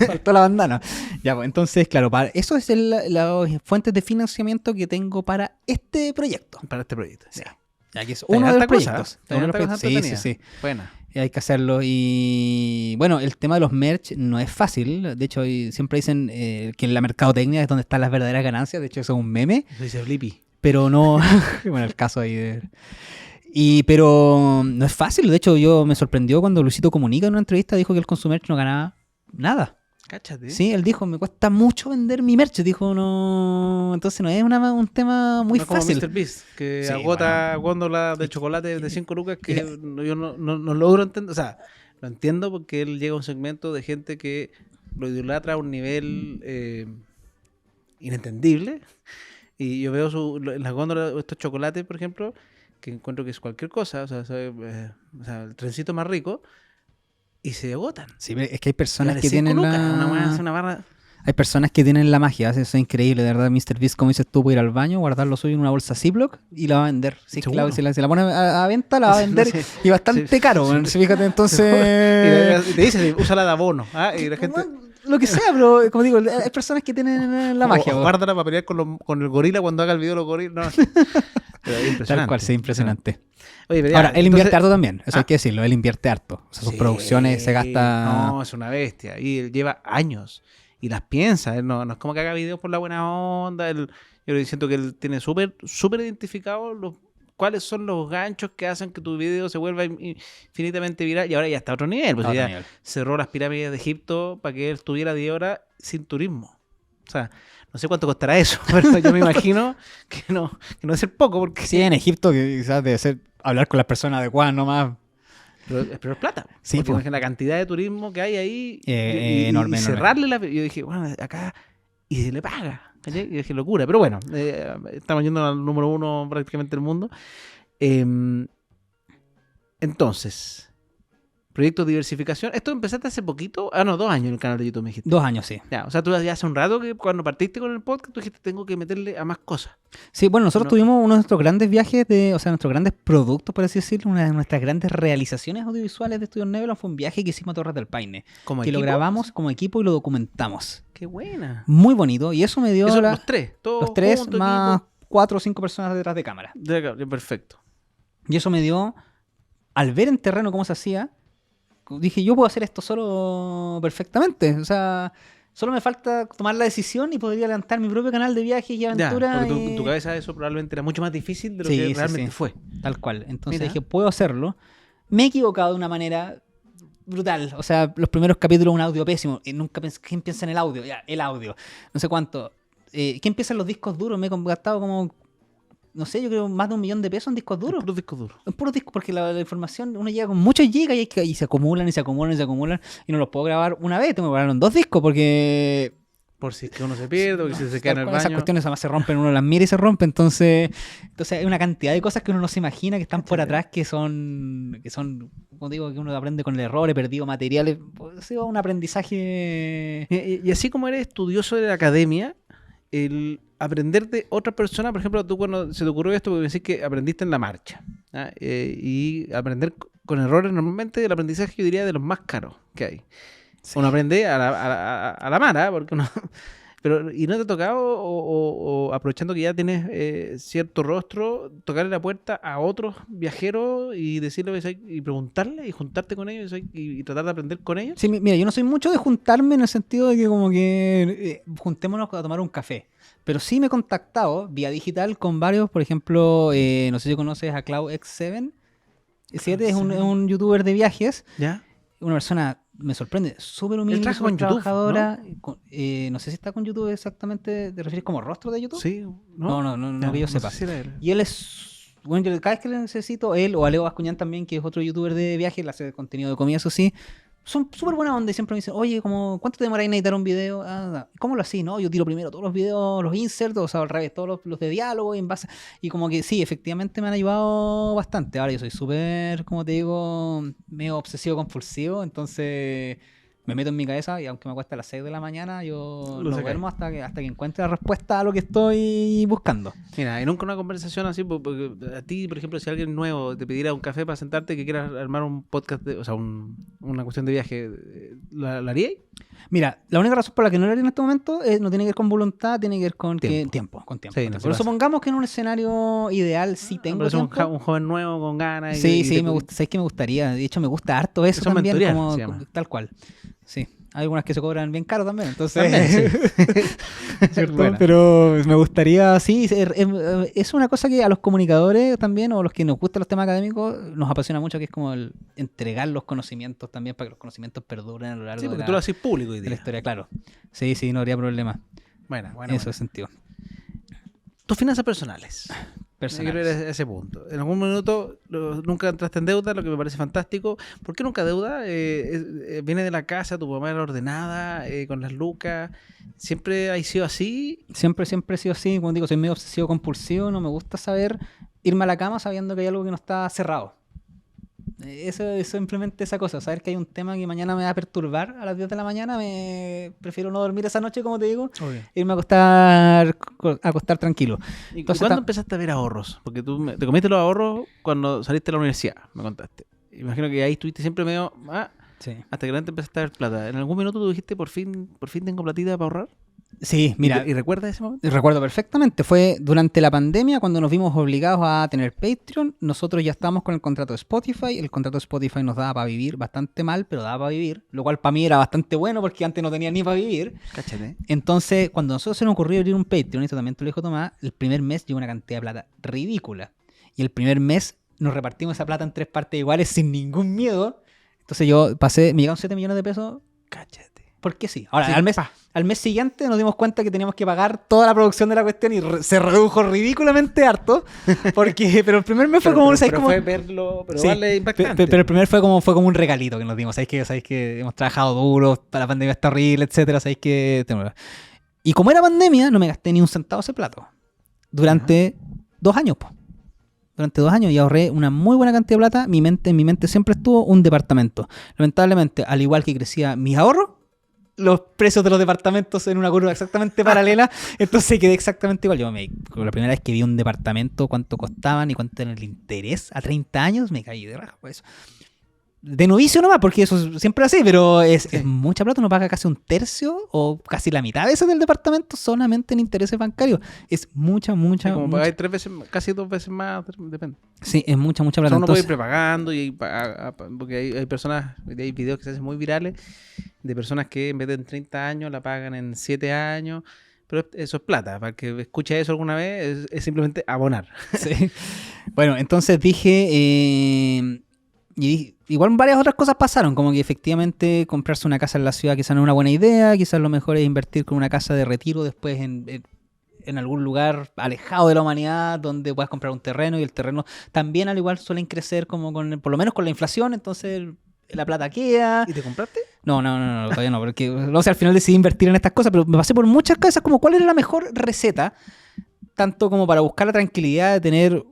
Speaker 3: Faltó la bandana. Ya, pues entonces, claro, eso es las fuentes de financiamiento que tengo para este proyecto.
Speaker 1: para este proyecto.
Speaker 3: Sí.
Speaker 1: Ya.
Speaker 3: Ya que es
Speaker 1: Está
Speaker 3: uno de
Speaker 1: harta
Speaker 3: los
Speaker 1: cosa,
Speaker 3: proyectos.
Speaker 1: está
Speaker 3: Uno de los
Speaker 1: harta cosa
Speaker 3: proyectos. Sí, sí,
Speaker 1: entretenida.
Speaker 3: sí.
Speaker 1: Buena.
Speaker 3: Hay que hacerlo. Y bueno, el tema de los merch no es fácil. De hecho, siempre dicen que en la mercadotecnia es donde están las verdaderas ganancias. De hecho, eso es un meme.
Speaker 1: Eso dice Blippi.
Speaker 3: Pero no. Bueno, el caso ahí pero no es fácil. De hecho, yo me sorprendió cuando Luisito Comunica en una entrevista dijo que él con su merch no ganaba nada.
Speaker 1: Cáchate.
Speaker 3: Sí, él dijo, me cuesta mucho vender mi merch. Dijo, no. Entonces no es un tema muy
Speaker 1: No como
Speaker 3: fácil.
Speaker 1: Mr. Beast, que
Speaker 3: Sí,
Speaker 1: agota góndola de chocolate de 5 lucas que
Speaker 3: Mira.
Speaker 1: yo no logro entender. O sea, lo entiendo porque él llega a un segmento de gente que lo idolatra a un nivel inentendible. Y yo veo en las góndolas estos chocolates, por ejemplo, que encuentro que es cualquier cosa. O sea, el trencito más rico. Y se agotan.
Speaker 3: Sí, pero es que hay personas
Speaker 1: Vale
Speaker 3: que
Speaker 1: 5
Speaker 3: tienen
Speaker 1: lucas,
Speaker 3: la...
Speaker 1: una barra.
Speaker 3: Hay personas que tienen la magia, eso es increíble, de verdad. Mr. Beast, como dices tú, puede ir al baño, guardar lo suyo en una bolsa Ziploc y la va a vender. Sí,
Speaker 1: Seguro.
Speaker 3: claro, si la pone a venta, la va a vender
Speaker 1: No sé.
Speaker 3: y bastante
Speaker 1: Sí.
Speaker 3: caro. Bueno, fíjate, entonces...
Speaker 1: Y te dice, úsala de abono. ¿Ah? Y la gente.
Speaker 3: Lo que sea, pero como digo, hay personas que tienen la magia.
Speaker 1: O
Speaker 3: po.
Speaker 1: guárdala para pelear con el gorila cuando haga el video de los gorilas. No. Pero es impresionante.
Speaker 3: Tal cual, sí, impresionante.
Speaker 1: Oye, pero ya,
Speaker 3: Ahora, él invierte
Speaker 1: entonces-
Speaker 3: harto también, eso
Speaker 1: Ah.
Speaker 3: hay que decirlo, él invierte harto. O sea, sus
Speaker 1: Sí,
Speaker 3: producciones se gasta...
Speaker 1: No, es una bestia. Y él lleva años. Y las piensa. Él no es como que haga videos por la buena onda. Yo siento que él tiene súper identificado cuáles son los ganchos que hacen que tu video se vuelva infinitamente viral. Y ahora ya está a otro nivel. Pues
Speaker 3: A otro
Speaker 1: ya
Speaker 3: nivel.
Speaker 1: cerró las pirámides de Egipto para que él estuviera 10 horas sin turismo. O sea, no sé cuánto costará eso, pero yo me imagino que no debe ser poco, porque
Speaker 3: Sí, en Egipto que quizás debe ser hablar con las personas adecuadas nomás.
Speaker 1: pero es plata.
Speaker 3: Sí,
Speaker 1: Porque
Speaker 3: pues.
Speaker 1: imagina la cantidad de turismo que hay ahí
Speaker 3: Enorme,
Speaker 1: y
Speaker 3: enorme.
Speaker 1: cerrarle la... Yo dije, bueno, acá... Y se le paga. ¿Cachai? Y dije, locura. Pero bueno, estamos yendo al número 1 prácticamente del mundo. Entonces... Proyectos de diversificación. ¿Esto empezaste hace poquito? Ah, no, 2 años en el canal de YouTube, me dijiste.
Speaker 3: 2 años, sí.
Speaker 1: Ya, o sea, tú ya hace un rato que cuando partiste con el podcast, tú dijiste, tengo que meterle a más cosas.
Speaker 3: Sí, bueno, nosotros
Speaker 1: No.
Speaker 3: tuvimos uno de nuestros grandes viajes, o sea, nuestros grandes productos, por así decirlo, una de nuestras grandes realizaciones audiovisuales de Estudios Nebula fue un viaje que hicimos a Torres del Paine,
Speaker 1: ¿Como
Speaker 3: que lo
Speaker 1: equipo?
Speaker 3: grabamos como equipo y lo documentamos.
Speaker 1: Qué buena.
Speaker 3: Muy bonito, y eso me dio
Speaker 1: Eso, los tres, todos
Speaker 3: los 3
Speaker 1: juntos,
Speaker 3: más
Speaker 1: equipo.
Speaker 3: 4 o 5 personas detrás de cámara.
Speaker 1: Perfecto.
Speaker 3: Y eso me dio, al ver en terreno cómo se hacía, dije, yo puedo hacer esto solo perfectamente. O sea, solo me falta tomar la decisión y podría levantar mi propio canal de viajes y
Speaker 1: Ya,
Speaker 3: aventuras.
Speaker 1: porque
Speaker 3: y-
Speaker 1: en tu cabeza eso probablemente era mucho más difícil de lo
Speaker 3: Sí,
Speaker 1: que
Speaker 3: sí,
Speaker 1: realmente
Speaker 3: sí.
Speaker 1: fue.
Speaker 3: Tal cual. Entonces
Speaker 1: Mira.
Speaker 3: dije, puedo hacerlo. Me he equivocado de una manera brutal. O sea, los primeros capítulos un audio pésimo. Y nunca pensé, ¿quién piensa en el audio? Ya, el audio. No sé cuánto. ¿Quién piensa en los discos duros? Me he gastado como, no sé, yo creo más de $1.000.000 en discos duros.
Speaker 1: Puros discos duros.
Speaker 3: En puros discos, porque la información, uno llega con muchos gigas y se acumulan y se acumulan y se acumulan. Y no los puedo grabar una vez, tengo que grabarlo en 2 discos porque
Speaker 1: Por si es que uno se pierde, porque si se
Speaker 3: tal
Speaker 1: queda en el
Speaker 3: cual, esas
Speaker 1: baño.
Speaker 3: cuestiones además se rompen, uno las mira y se rompe. Entonces hay una cantidad de cosas que uno no se imagina que están por atrás que son, como digo, que uno aprende con el error, he perdido materiales. Ha sido un aprendizaje.
Speaker 1: Y así como eres estudioso de la academia, el aprender de otra persona, por ejemplo, tú cuando se te ocurrió esto, porque decís que aprendiste en la marcha. ¿Ah? Y aprender con errores, normalmente el aprendizaje yo diría de los más caros que hay. Uno aprende a la mala, porque uno... Pero, ¿y no te ha tocado, o aprovechando que ya tienes cierto rostro, tocarle la puerta a otros viajeros y decirles y preguntarle y juntarte con ellos y tratar de aprender con ellos?
Speaker 3: Sí, mira, yo no soy mucho de juntarme en el sentido de que como que juntémonos a tomar un café. Pero sí me he contactado vía digital con varios, por ejemplo, no sé si conoces a CloudX7. 7 es un youtuber de viajes,
Speaker 1: ¿Ya?
Speaker 3: una persona, me sorprende, súper humilde,
Speaker 1: Él trabaja
Speaker 3: súper
Speaker 1: con YouTube,
Speaker 3: trabajadora. No sé si está con YouTube exactamente, ¿te refieres como rostro de YouTube?
Speaker 1: Sí,
Speaker 3: No,
Speaker 1: Ya,
Speaker 3: que yo
Speaker 1: sé
Speaker 3: sepa.
Speaker 1: si era él.
Speaker 3: Y él es, bueno, yo cada vez que le necesito, él o a Leo Bascuñán también, que es otro youtuber de viajes, le hace contenido de comida, eso sí, son súper buena onda y siempre me dicen, oye, ¿cuánto te demoráis en editar un video? ¿Cómo lo hacís? No, yo tiro primero todos los videos, los inserts, o sea, al revés, todos los de diálogo y en base... Y como que sí, efectivamente me han ayudado bastante. Ahora yo soy súper, como te digo, medio obsesivo compulsivo, entonces me meto en mi cabeza y aunque me cueste a las 6 de la mañana, yo
Speaker 1: Lo
Speaker 3: no
Speaker 1: sacáis.
Speaker 3: duermo hasta que encuentre la respuesta a lo que estoy buscando.
Speaker 1: Mira, y nunca una conversación así, porque a ti, por ejemplo, si alguien nuevo te pidiera un café para sentarte, que quieras armar un podcast, o sea, una cuestión de viaje, ¿la haríais?
Speaker 3: Mira, la única razón por la que no lo haría en este momento no tiene que ver con voluntad, tiene que ver con
Speaker 1: Tiempo.
Speaker 3: con tiempo.
Speaker 1: Sí,
Speaker 3: Con
Speaker 1: no
Speaker 3: tiempo.
Speaker 1: se
Speaker 3: Pero
Speaker 1: pasa.
Speaker 3: supongamos que en un escenario ideal sí tengo
Speaker 1: Pero es
Speaker 3: tiempo.
Speaker 1: un joven nuevo con ganas.
Speaker 3: Sí,
Speaker 1: y
Speaker 3: sí,
Speaker 1: te-
Speaker 3: me gusta, sabes que me gustaría. De hecho, me gusta harto eso
Speaker 1: Eso
Speaker 3: también,
Speaker 1: mentorear,
Speaker 3: como
Speaker 1: se llama.
Speaker 3: tal cual. Sí, hay algunas que se cobran bien caro también, entonces.
Speaker 1: También, sí.
Speaker 3: ¿Cierto?
Speaker 1: Buena.
Speaker 3: Pero me gustaría, sí, es una cosa que a los comunicadores también, o los que nos gustan los temas académicos, nos apasiona mucho, que es como el entregar los conocimientos también para que los conocimientos perduren a lo largo
Speaker 1: Sí, porque
Speaker 3: de
Speaker 1: tú lo haces público hoy
Speaker 3: de la
Speaker 1: día.
Speaker 3: historia, claro. Sí, sí, no habría problema.
Speaker 1: Bueno,
Speaker 3: En ese sentido.
Speaker 1: Tus finanzas personales.
Speaker 3: Personales.
Speaker 1: Quiero ir a ese punto. En algún minuto nunca entraste en deuda, lo que me parece fantástico. ¿Por qué nunca deuda? Viene de la casa, tu mamá era ordenada, con las lucas. ¿Siempre ha sido así?
Speaker 3: Siempre he sido así, como digo, soy medio obsesivo compulsivo, no me gusta saber irme a la cama sabiendo que hay algo que no está cerrado. Eso es simplemente esa cosa, saber que hay un tema que mañana me va a perturbar a las 10 de la mañana, prefiero no dormir esa noche, como te digo, irme a acostar tranquilo.
Speaker 1: ¿Y
Speaker 3: Entonces,
Speaker 1: cuándo empezaste a ver ahorros? Porque tú te comiste los ahorros cuando saliste de la universidad, me contaste. Imagino que ahí estuviste siempre medio...
Speaker 3: Sí.
Speaker 1: hasta que realmente empezaste a ver plata. ¿En algún minuto tú dijiste, por fin tengo platita para ahorrar?
Speaker 3: Sí, mira,
Speaker 1: ¿Y recuerdas ese momento?
Speaker 3: recuerdo perfectamente, fue durante la pandemia cuando nos vimos obligados a tener Patreon, nosotros ya estábamos con el contrato de Spotify, el contrato de Spotify nos daba para vivir bastante mal, pero daba para vivir, lo cual para mí era bastante bueno porque antes no tenía ni para vivir.
Speaker 1: Cáchate.
Speaker 3: Entonces, cuando a nosotros se nos ocurrió abrir un Patreon, esto también te lo dijo Tomás, el primer mes llegó una cantidad de plata ridícula. Y el primer mes nos repartimos esa plata en 3 partes iguales sin ningún miedo. Entonces me llegaron 7 millones de pesos
Speaker 1: Cáchate.
Speaker 3: Porque sí. Ahora,
Speaker 1: Sí,
Speaker 3: al mes siguiente nos dimos cuenta que teníamos que pagar toda la producción de la cuestión y se redujo ridículamente harto. Pero el primer mes fue como... ¿sabes
Speaker 1: pero
Speaker 3: cómo?
Speaker 1: fue verlo, pero
Speaker 3: Sí,
Speaker 1: vale impactante.
Speaker 3: pero el primer fue como un regalito que nos dimos. Sabéis que hemos trabajado duro, la pandemia está horrible, etcétera. Sabéis que... Y como era pandemia, no me gasté ni un centavo ese plato. Durante 2 años, po. Durante 2 años y ahorré una muy buena cantidad de plata. En mi mente siempre estuvo un departamento. Lamentablemente, al igual que crecía mis ahorros, los precios de los departamentos en una curva exactamente paralela, entonces quedé exactamente igual. La primera vez que vi un departamento, cuánto costaban y cuánto era el interés a 30 años, me caí de raja por eso. De novicio nomás, porque eso siempre así, pero es mucha plata. Uno paga casi un tercio o casi la mitad a veces del departamento solamente en intereses bancarios. Es mucha.
Speaker 1: Como pagáis 3 veces, casi 2 veces más, depende.
Speaker 3: Sí, es mucha
Speaker 1: O
Speaker 3: plata.
Speaker 1: sea, uno puede
Speaker 3: Entonces,
Speaker 1: ir prepagando porque hay personas, hay videos que se hacen muy virales de personas que en vez de en 30 años la pagan en 7 años. Pero eso es plata. Para que escuche eso alguna vez, es simplemente abonar.
Speaker 3: sí. Bueno, entonces dije... igual varias otras cosas pasaron, como que efectivamente comprarse una casa en la ciudad quizás no es una buena idea, quizás lo mejor es invertir con una casa de retiro después en algún lugar alejado de la humanidad donde puedas comprar un terreno y el terreno también al igual suelen crecer como por lo menos con la inflación, entonces la plata queda.
Speaker 1: ¿Y te compraste?
Speaker 3: No, todavía no, porque o sea, al final decidí invertir en estas cosas, pero me pasé por muchas cosas como cuál era la mejor receta, tanto como para buscar la tranquilidad de tener...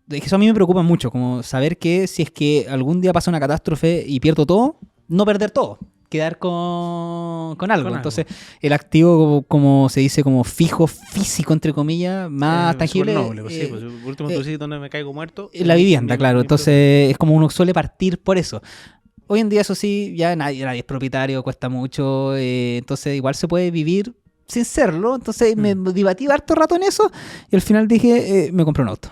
Speaker 3: Es que eso a mí me preocupa mucho, como saber que si es que algún día pasa una catástrofe y pierdo todo, no perder todo, quedar con algo. Entonces, el activo, como se dice, como fijo, físico, entre comillas, más tangible.
Speaker 1: Noble, pues sí, pues, por último, tú sí, donde me caigo muerto.
Speaker 3: La vivienda, claro. Entonces, es como uno suele partir por eso. Hoy en día, eso sí, ya nadie es propietario, cuesta mucho. Entonces, igual se puede vivir sin serlo. Entonces, me debatí harto rato en eso y al final dije, me compré un auto.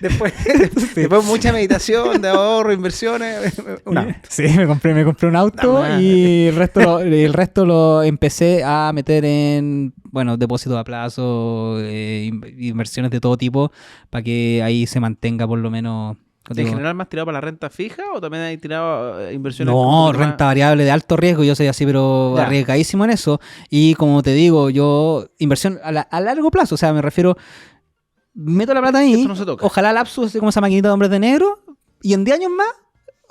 Speaker 1: después mucha meditación, de ahorro, inversiones, un auto.
Speaker 3: Sí, me compré un auto y el resto lo empecé a meter en, bueno, depósitos a plazo, inversiones de todo tipo, para que ahí se mantenga por lo menos.
Speaker 1: ¿En general más tirado para la renta fija o también hay tirado inversiones?
Speaker 3: No, renta variable de alto riesgo, yo soy así, pero arriesgadísimo en eso. Y como te digo, yo inversión a largo plazo, o sea, me refiero, meto la plata ahí,
Speaker 1: esto no se toca.
Speaker 3: Ojalá lapsus como esa maquinita de hombres de negro, y en 10 años más,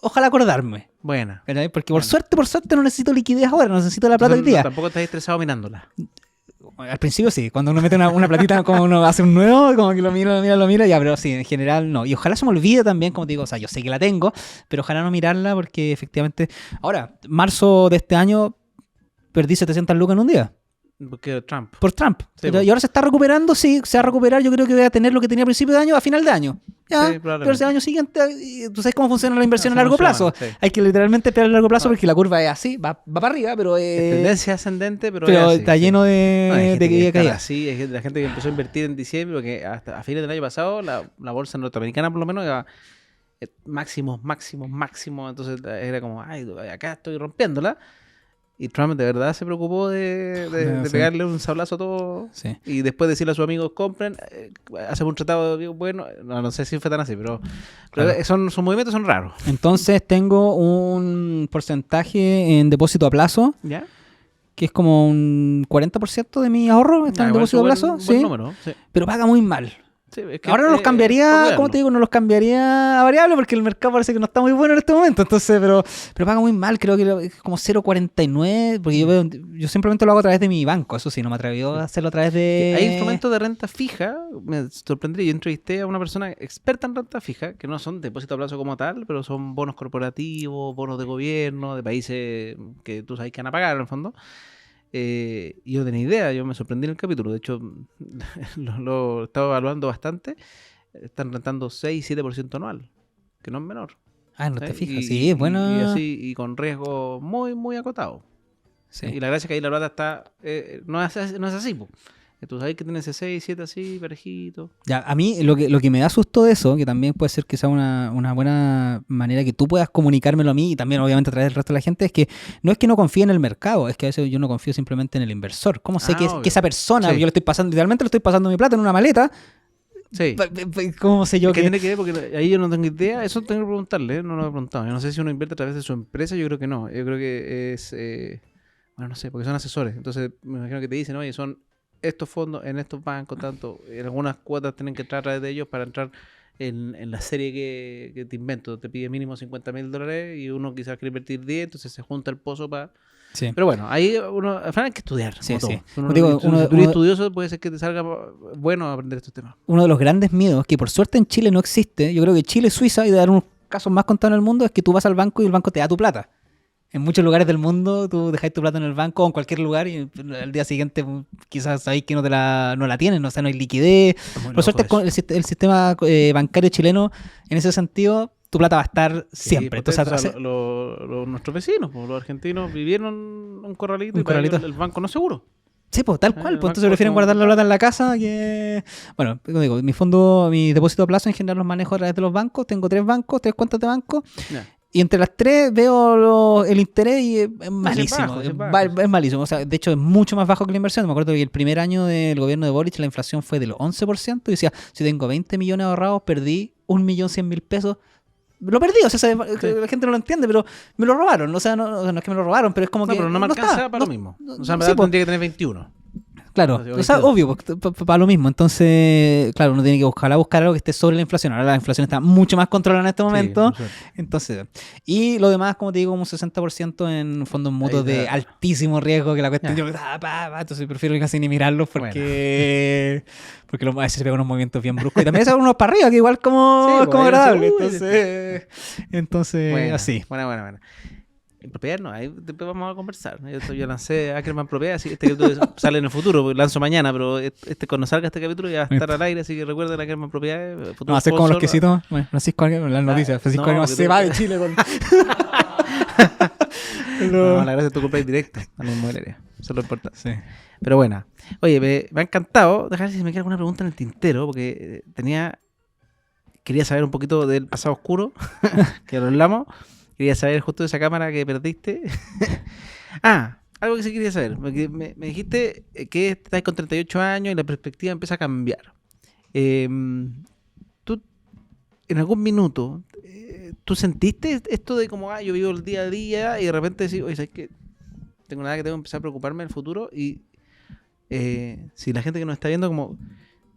Speaker 3: ojalá acordarme.
Speaker 1: Buena.
Speaker 3: Porque por suerte no necesito liquidez ahora, no necesito la plata hoy día.
Speaker 1: Tampoco estás estresado mirándola.
Speaker 3: Al principio sí, cuando uno mete una platita, como uno hace un nuevo, como que lo mira, ya, pero sí, en general no. Y ojalá se me olvide también, como te digo, o sea, yo sé que la tengo, pero ojalá no mirarla porque efectivamente... Ahora, marzo de este año, perdí 700 lucas en un día.
Speaker 1: Porque Trump.
Speaker 3: Por Trump.
Speaker 1: Sí,
Speaker 3: y ahora se está recuperando, sí, se va a recuperar. Yo creo que voy a tener lo que tenía a principio de año a final de año. Ya,
Speaker 1: Sí,
Speaker 3: pero el año siguiente, tú sabes cómo funciona la inversión a largo plazo.
Speaker 1: Sí.
Speaker 3: Hay que literalmente esperar a largo plazo porque la curva es así, va para arriba, pero
Speaker 1: Es tendencia ascendente, pero
Speaker 3: está lleno de
Speaker 1: hay gente que
Speaker 3: caída.
Speaker 1: así, hay la gente que empezó a invertir en diciembre, porque hasta a fines del año pasado la bolsa norteamericana por lo menos iba máximos. Entonces era como, ay, acá estoy rompiéndola. Y Trump de verdad se preocupó de
Speaker 3: Sí.
Speaker 1: pegarle un sablazo a todo.
Speaker 3: Sí.
Speaker 1: Y después decirle a sus amigos, compren, hacemos un tratado bueno. No sé si fue tan así, pero
Speaker 3: Claro.
Speaker 1: sus movimientos son raros.
Speaker 3: Entonces tengo un porcentaje en depósito a plazo,
Speaker 1: ¿Ya?
Speaker 3: que es como un 40% de mi ahorro está en
Speaker 1: igual
Speaker 3: depósito a
Speaker 1: buen-
Speaker 3: plazo,
Speaker 1: buen
Speaker 3: sí,
Speaker 1: número, sí.
Speaker 3: pero paga muy mal.
Speaker 1: Sí, es que,
Speaker 3: Ahora no los cambiaría,
Speaker 1: poco
Speaker 3: como te digo, no los cambiaría a variable porque el mercado parece que no está muy bueno en este momento, entonces, pero paga muy mal, creo que es como 0,49, porque yo simplemente lo hago a través de mi banco, eso sí, no me atrevió a hacerlo a través de...
Speaker 1: Hay instrumentos de renta fija, me sorprendería, yo entrevisté a una persona experta en renta fija, que no son depósito a plazo como tal, pero son bonos corporativos, bonos de gobierno, de países que tú sabes que van a pagar en el fondo. Y yo no tenía idea, yo me sorprendí en el capítulo, de hecho lo estaba evaluando bastante, están rentando 6-7% anual, que no es menor.
Speaker 3: Ah, no te
Speaker 1: ¿sí?
Speaker 3: fijas, sí, es bueno.
Speaker 1: Y así, y con riesgo muy acotado.
Speaker 3: Sí.
Speaker 1: Y la gracia es que ahí la plata está, no es así, po. Tú sabes que tienes ese 6, 7 así, parejito.
Speaker 3: Ya, a mí lo que me da susto de eso, que también puede ser que sea una buena manera que tú puedas comunicármelo a mí y también obviamente a través del resto de la gente, es que no es que no confíe en el mercado, es que a veces yo no confío simplemente en el inversor. ¿Cómo sé que
Speaker 1: obvio.
Speaker 3: esa persona,
Speaker 1: Sí.
Speaker 3: yo le estoy pasando, literalmente le estoy pasando mi plata en una maleta,
Speaker 1: Sí.
Speaker 3: ¿Cómo sé yo
Speaker 1: ¿Qué
Speaker 3: que...?
Speaker 1: tiene que ver? Porque ahí yo no tengo idea. Eso tengo que preguntarle, no lo he preguntado. Yo no sé si uno invierte a través de su empresa, yo creo que no. Yo creo que es... bueno, no sé, porque son asesores. Entonces, me imagino que te dicen, oye, son estos fondos en estos bancos, tanto... En algunas cuotas tienen que entrar a través de ellos para entrar en la serie que te invento. Te pide mínimo $50,000 y uno quizás quiere invertir 10, entonces se junta el pozo para...
Speaker 3: Sí.
Speaker 1: Pero bueno, ahí uno, al final hay que estudiar.
Speaker 3: Sí,
Speaker 1: como
Speaker 3: sí.
Speaker 1: todo. Si
Speaker 3: Como digo,
Speaker 1: si
Speaker 3: uno-
Speaker 1: tú eres
Speaker 3: uno-
Speaker 1: estudioso, puede ser que te salga bueno aprender estos temas.
Speaker 3: Uno de los grandes miedos, que por suerte en Chile no existe, yo creo que Chile, Suiza, y de dar unos casos más contados en el mundo, es que tú vas al banco y el banco te da tu plata. En muchos lugares del mundo tú dejáis tu plata en el banco o en cualquier lugar y al día siguiente quizás sabéis que no la tienen, o sea, no hay liquidez. Por suerte el sistema bancario chileno, en ese sentido, tu plata va a estar siempre.
Speaker 1: Sí,
Speaker 3: Entonces,
Speaker 1: nuestros vecinos, pues, los argentinos, vivieron un corralito
Speaker 3: Un
Speaker 1: y para ellos
Speaker 3: corralito.
Speaker 1: el banco no es seguro.
Speaker 3: sí, pues tal cual.
Speaker 1: el
Speaker 3: Pues entonces
Speaker 1: banco
Speaker 3: prefieren
Speaker 1: como-
Speaker 3: guardar la plata en la casa que... Bueno, como digo, mi depósito a plazo en general los manejo a través de los bancos. Tengo 3 bancos, 3 cuentas de banco.
Speaker 1: Ya.
Speaker 3: Y entre las 3 veo el interés y es malísimo.
Speaker 1: bajo, es
Speaker 3: Es
Speaker 1: bajo.
Speaker 3: es malísimo. O sea, de hecho, es mucho más bajo que la inversión. Me acuerdo que el primer año del gobierno de Boric la inflación fue del 11%. Y decía, si tengo 20 millones ahorrados, perdí 1.100.000 pesos. Lo perdí, o sea, la gente no lo entiende, pero me lo robaron. O sea, no es que me lo robaron, pero es como
Speaker 1: No,
Speaker 3: que.
Speaker 1: pero no me alcanza
Speaker 3: está,
Speaker 1: para
Speaker 3: no-
Speaker 1: lo mismo.
Speaker 3: no-
Speaker 1: O sea, en
Speaker 3: sí,
Speaker 1: verdad
Speaker 3: pues.
Speaker 1: tendría que tener 21.
Speaker 3: Claro,
Speaker 1: O sea,
Speaker 3: o sea,
Speaker 1: 22.
Speaker 3: obvio, para lo mismo. Entonces, claro, uno tiene que buscar algo que esté sobre la inflación. Ahora la inflación está mucho más controlada en este momento.
Speaker 1: por suerte.
Speaker 3: Entonces, y lo demás, como te digo, como un 60% en fondos mutuos
Speaker 1: Ahí
Speaker 3: de
Speaker 1: está.
Speaker 3: altísimo riesgo, que la cuestión
Speaker 1: Ya.
Speaker 3: entonces prefiero casi ni mirarlos porque a veces se pegan unos movimientos bien bruscos. Y también se van unos para arriba, que igual como,
Speaker 1: Sí,
Speaker 3: es como
Speaker 1: pues,
Speaker 3: agradable.
Speaker 1: uy,
Speaker 3: Entonces
Speaker 1: Buena,
Speaker 3: así.
Speaker 1: Buena. En propiedad no, ahí después vamos a conversar. Yo lancé Ackerman Propiedad, así que este capítulo sale en el futuro, porque lanzo mañana, pero cuando salga este capítulo ya va a estar al aire, así que recuerden Ackerman Propiedad.
Speaker 3: Vamos a hacer como los quesitos. Bueno, Francisco Arguedas, las noticias. Francisco
Speaker 1: no,
Speaker 3: Arguedas
Speaker 1: porque
Speaker 3: se
Speaker 1: tú-
Speaker 3: va de Chile con...
Speaker 1: No, la gracia es tu compra directa a la inmobiliaria. Eso es lo importante.
Speaker 3: Sí.
Speaker 1: Pero bueno, oye, me ha encantado. Dejar si me queda alguna pregunta en el tintero, porque quería saber un poquito del pasado oscuro, que lo hablamos. Quería saber justo de esa cámara que perdiste. Algo que sí quería saber. Porque me dijiste que estás con 38 años y la perspectiva empieza a cambiar. ¿Tú en algún minuto tú sentiste esto de como, yo vivo el día a día y de repente decís, oye, ¿sabes qué? Tengo nada que tengo que empezar a preocuparme del futuro y si la gente que nos está viendo como...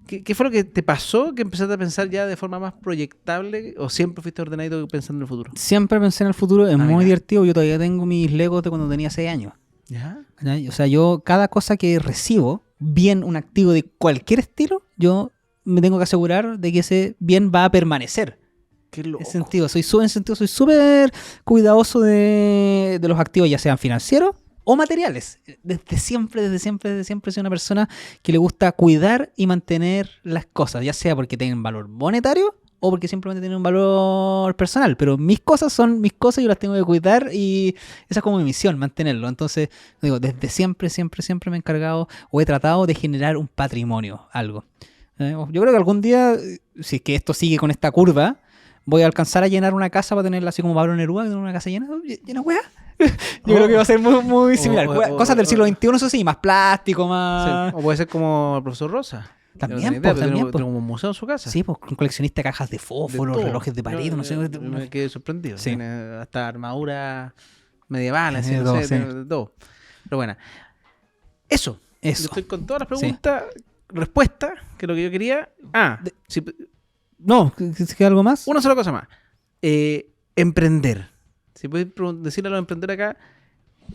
Speaker 1: ¿Qué fue lo que te pasó que empezaste a pensar ya de forma más proyectable o siempre fuiste ordenado pensando en el futuro?
Speaker 3: Siempre pensé en el futuro, es muy
Speaker 1: mira.
Speaker 3: divertido. Yo todavía tengo mis Legos de cuando tenía 6 años.
Speaker 1: ¿Ya?
Speaker 3: ¿Cachai? O sea, yo cada cosa que recibo, bien un activo de cualquier estilo, yo me tengo que asegurar de que ese bien va a permanecer.
Speaker 1: Qué
Speaker 3: En
Speaker 1: loco.
Speaker 3: ese sentido, soy súper cuidadoso de los activos, ya sean financieros o materiales. Desde siempre soy una persona que le gusta cuidar y mantener las cosas, ya sea porque tienen valor monetario o porque simplemente tienen un valor personal. Pero mis cosas son mis cosas y yo las tengo que cuidar y esa es como mi misión, mantenerlo. Entonces, digo, desde siempre me he encargado o he tratado de generar un patrimonio, algo. Yo creo que algún día, si es que esto sigue con esta curva, voy a alcanzar a llenar una casa para tenerla así como Pablo Neruda, que tiene una casa llena de weá. Yo creo que va a ser muy similar. Cosas del siglo XXI, eso sí, más plástico, más...
Speaker 1: Sí. O puede ser como el profesor Rosa.
Speaker 3: También,
Speaker 1: Yo no tenía
Speaker 3: pues,
Speaker 1: idea,
Speaker 3: también,
Speaker 1: tiene
Speaker 3: pues.
Speaker 1: como un museo en su casa.
Speaker 3: Sí, pues un coleccionista de cajas de
Speaker 1: De
Speaker 3: fósforos,
Speaker 1: todo.
Speaker 3: relojes de pared, no sé.
Speaker 1: Yo me quedé sorprendido.
Speaker 3: Sí.
Speaker 1: Tiene hasta armaduras medievales,
Speaker 3: Tiene
Speaker 1: no
Speaker 3: todo,
Speaker 1: sé,
Speaker 3: sí.
Speaker 1: tiene de todo. Pero bueno, eso. Yo
Speaker 3: Eso.
Speaker 1: estoy con todas las preguntas, respuestas, que es lo que yo quería. Sí,
Speaker 3: No, ¿queda algo más?
Speaker 1: una sola cosa más. Emprender. Si puedes decirle a los emprendedores acá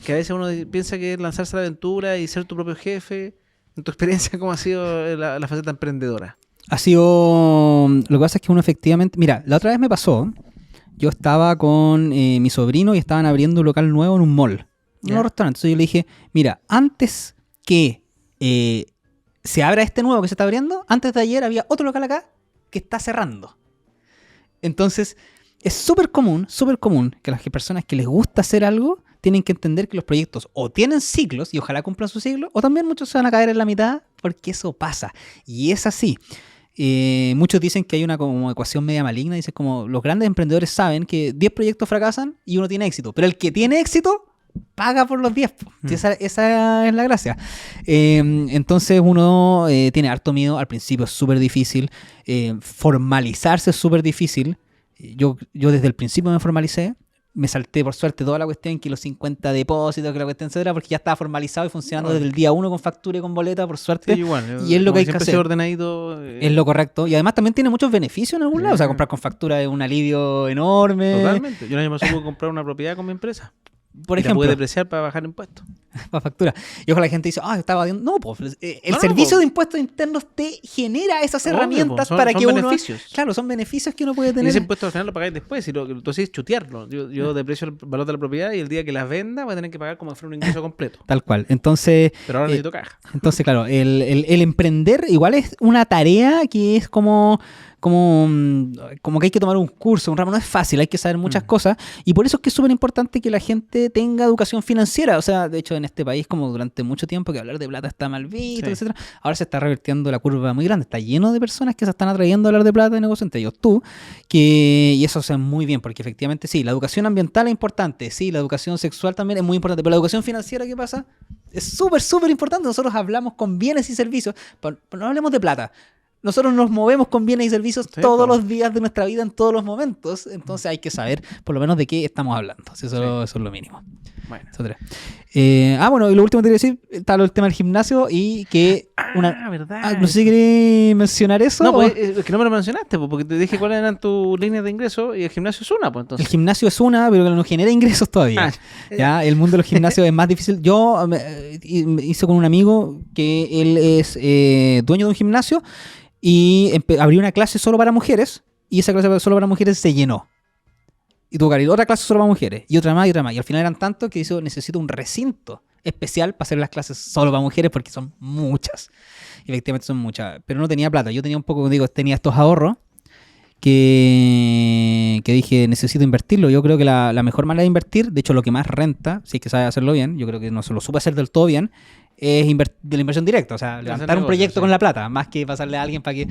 Speaker 1: que a veces uno piensa que es lanzarse a la aventura y ser tu propio jefe. En tu experiencia, ¿cómo ha sido la faceta emprendedora?
Speaker 3: Ha sido... Lo que pasa es que uno efectivamente... Mira, la otra vez me pasó. Yo estaba con mi sobrino y estaban abriendo un local nuevo en un mall. En
Speaker 1: Ya.
Speaker 3: un restaurante. Entonces yo le dije, mira, antes que se abra este nuevo que se está abriendo, antes de ayer había otro local acá que está cerrando. Entonces, es súper común que las personas que les gusta hacer algo tienen que entender que los proyectos o tienen ciclos y ojalá cumplan su ciclo, o también muchos se van a caer en la mitad porque eso pasa. Y es así. Muchos dicen que hay una como ecuación media maligna. Dicen como los grandes emprendedores saben que 10 proyectos fracasan y uno tiene éxito. Pero el que tiene éxito paga por los 10. Si esa es la gracia. Entonces uno tiene harto miedo. Al principio es súper difícil. Formalizarse es súper difícil. Yo desde el principio me formalicé. Me salté, por suerte, toda la cuestión, que los 50 depósitos, que la cuestión, etcétera, porque ya estaba formalizado y funcionando desde el día 1 con factura y con boleta, por suerte.
Speaker 1: Sí, igual.
Speaker 3: Y es lo que hay que hacer.
Speaker 1: Ordenadito,
Speaker 3: es lo correcto. Y además también tiene muchos beneficios en algún lado. O sea, comprar con factura es un alivio enorme.
Speaker 1: Totalmente. Yo el año pasado pude comprar una propiedad con mi empresa.
Speaker 3: Por
Speaker 1: y
Speaker 3: ejemplo,
Speaker 1: la pude depreciar para bajar impuestos.
Speaker 3: Para factura. Y ojalá la gente dice, estaba viendo. No, pues el servicio de impuestos internos te genera esas herramientas para que uno.
Speaker 1: Beneficios.
Speaker 3: Claro, son beneficios que uno puede
Speaker 1: Y
Speaker 3: tener.
Speaker 1: ese impuesto al final lo pagáis después. Si tú haces chutearlo. Yo deprecio el valor de la propiedad y el día que las venda voy a tener que pagar como si fuera un ingreso completo.
Speaker 3: Tal cual. Entonces.
Speaker 1: Pero ahora necesito caja.
Speaker 3: Entonces, claro, el emprender igual es una tarea que es como que hay que tomar un curso, un ramo. No es fácil, hay que saber muchas cosas. Y por eso es que es súper importante que la gente tenga educación financiera. O sea, de hecho, en este país, como durante mucho tiempo, que hablar de plata está mal visto, etcétera. Ahora se está revirtiendo la curva muy grande. Está lleno de personas que se están atrayendo a hablar de plata de negocio, entre ellos tú. Y eso se ve muy bien, porque efectivamente sí, la educación ambiental es importante. Sí, la educación sexual también es muy importante. Pero la educación financiera, ¿qué pasa? Es súper, súper importante. Nosotros hablamos con bienes y servicios. Pero no hablemos de plata. Nosotros nos movemos con bienes y servicios todos los días de nuestra vida, en todos los momentos. Entonces hay que saber por lo menos de qué estamos hablando. Eso es lo mínimo.
Speaker 1: Bueno.
Speaker 3: Bueno, y lo último que te quería decir, está el tema del gimnasio y que
Speaker 1: verdad.
Speaker 3: no sé si querés mencionar eso.
Speaker 1: No, pues es que no me lo mencionaste, porque te dije cuáles eran tus líneas de ingreso y el gimnasio es una, pues entonces.
Speaker 3: El gimnasio es una, pero que no genera ingresos todavía. ¿Ya? El mundo de los gimnasios es más difícil. Yo me hice con un amigo que él es dueño de un gimnasio y abrió una clase solo para mujeres y esa clase solo para mujeres se llenó. Y tuvo que abrir otra clase solo para mujeres y otra más y otra más. Y al final eran tantos que necesito un recinto especial para hacer las clases solo para mujeres porque son muchas. Y efectivamente son muchas. Pero no tenía plata. Yo tenía tenía estos ahorros que dije, necesito invertirlo. Yo creo que la mejor manera de invertir, de hecho lo que más renta, si es que sabe hacerlo bien, yo creo que no se lo supe hacer del todo bien, es de la inversión directa. O sea, levantar un proyecto con la plata, más que pasarle a alguien para que...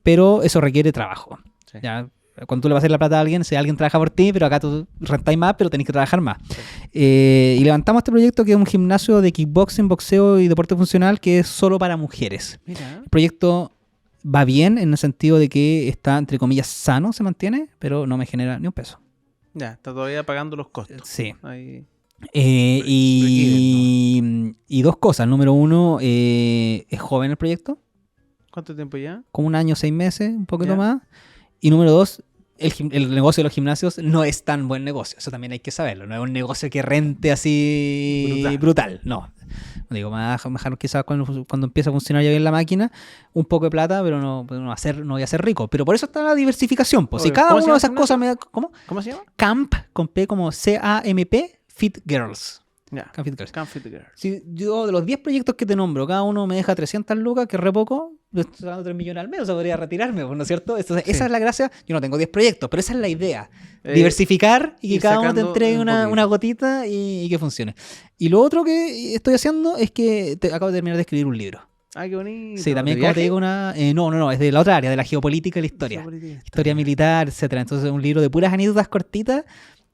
Speaker 3: Pero eso requiere trabajo. Sí. ¿Ya? Cuando tú le vas a hacer la plata a alguien, si alguien trabaja por ti, pero acá tú rentáis más, pero tenés que trabajar más. Sí. Y levantamos este proyecto que es un gimnasio de kickboxing, boxeo y deporte funcional que es solo para mujeres. Mira. El proyecto va bien en el sentido de que está, entre comillas, sano, se mantiene, pero no me genera ni un peso.
Speaker 1: Ya, está todavía pagando los costos.
Speaker 3: Sí.
Speaker 1: Ahí...
Speaker 3: y dos cosas. Número uno, es joven el proyecto.
Speaker 1: ¿Cuánto tiempo ya?
Speaker 3: Como un año, 6 meses, un poquito más. Y número dos, el negocio de los gimnasios no es tan buen negocio. Eso también hay que saberlo. No es un negocio que rente así brutal. No. Digo, mejor quizás cuando empieza a funcionar ya bien la máquina, un poco de plata, pero no voy a ser rico. Pero por eso está la diversificación. Pues. Si cada una de esas cosas me da... ¿Cómo se llama? Camp, con P como CAMP, Fit Girls.
Speaker 1: Camp Fit Girls.
Speaker 3: Si yo de los 10 proyectos que te nombro, cada uno me deja 300 lucas, que es re poco, yo estoy dando 3 millones al mes, o sea, podría retirarme, ¿no es cierto? Entonces, esa es la gracia. Yo no tengo 10 proyectos, pero esa es la idea. Diversificar y que cada uno te entregue una gotita y que funcione. Y lo otro que estoy haciendo es que acabo de terminar de escribir un libro.
Speaker 1: Qué bonito.
Speaker 3: Sí, también como te digo no, es de la otra área, de la geopolítica y la historia. Historia militar, etcétera. Entonces un libro de puras anécdotas cortitas,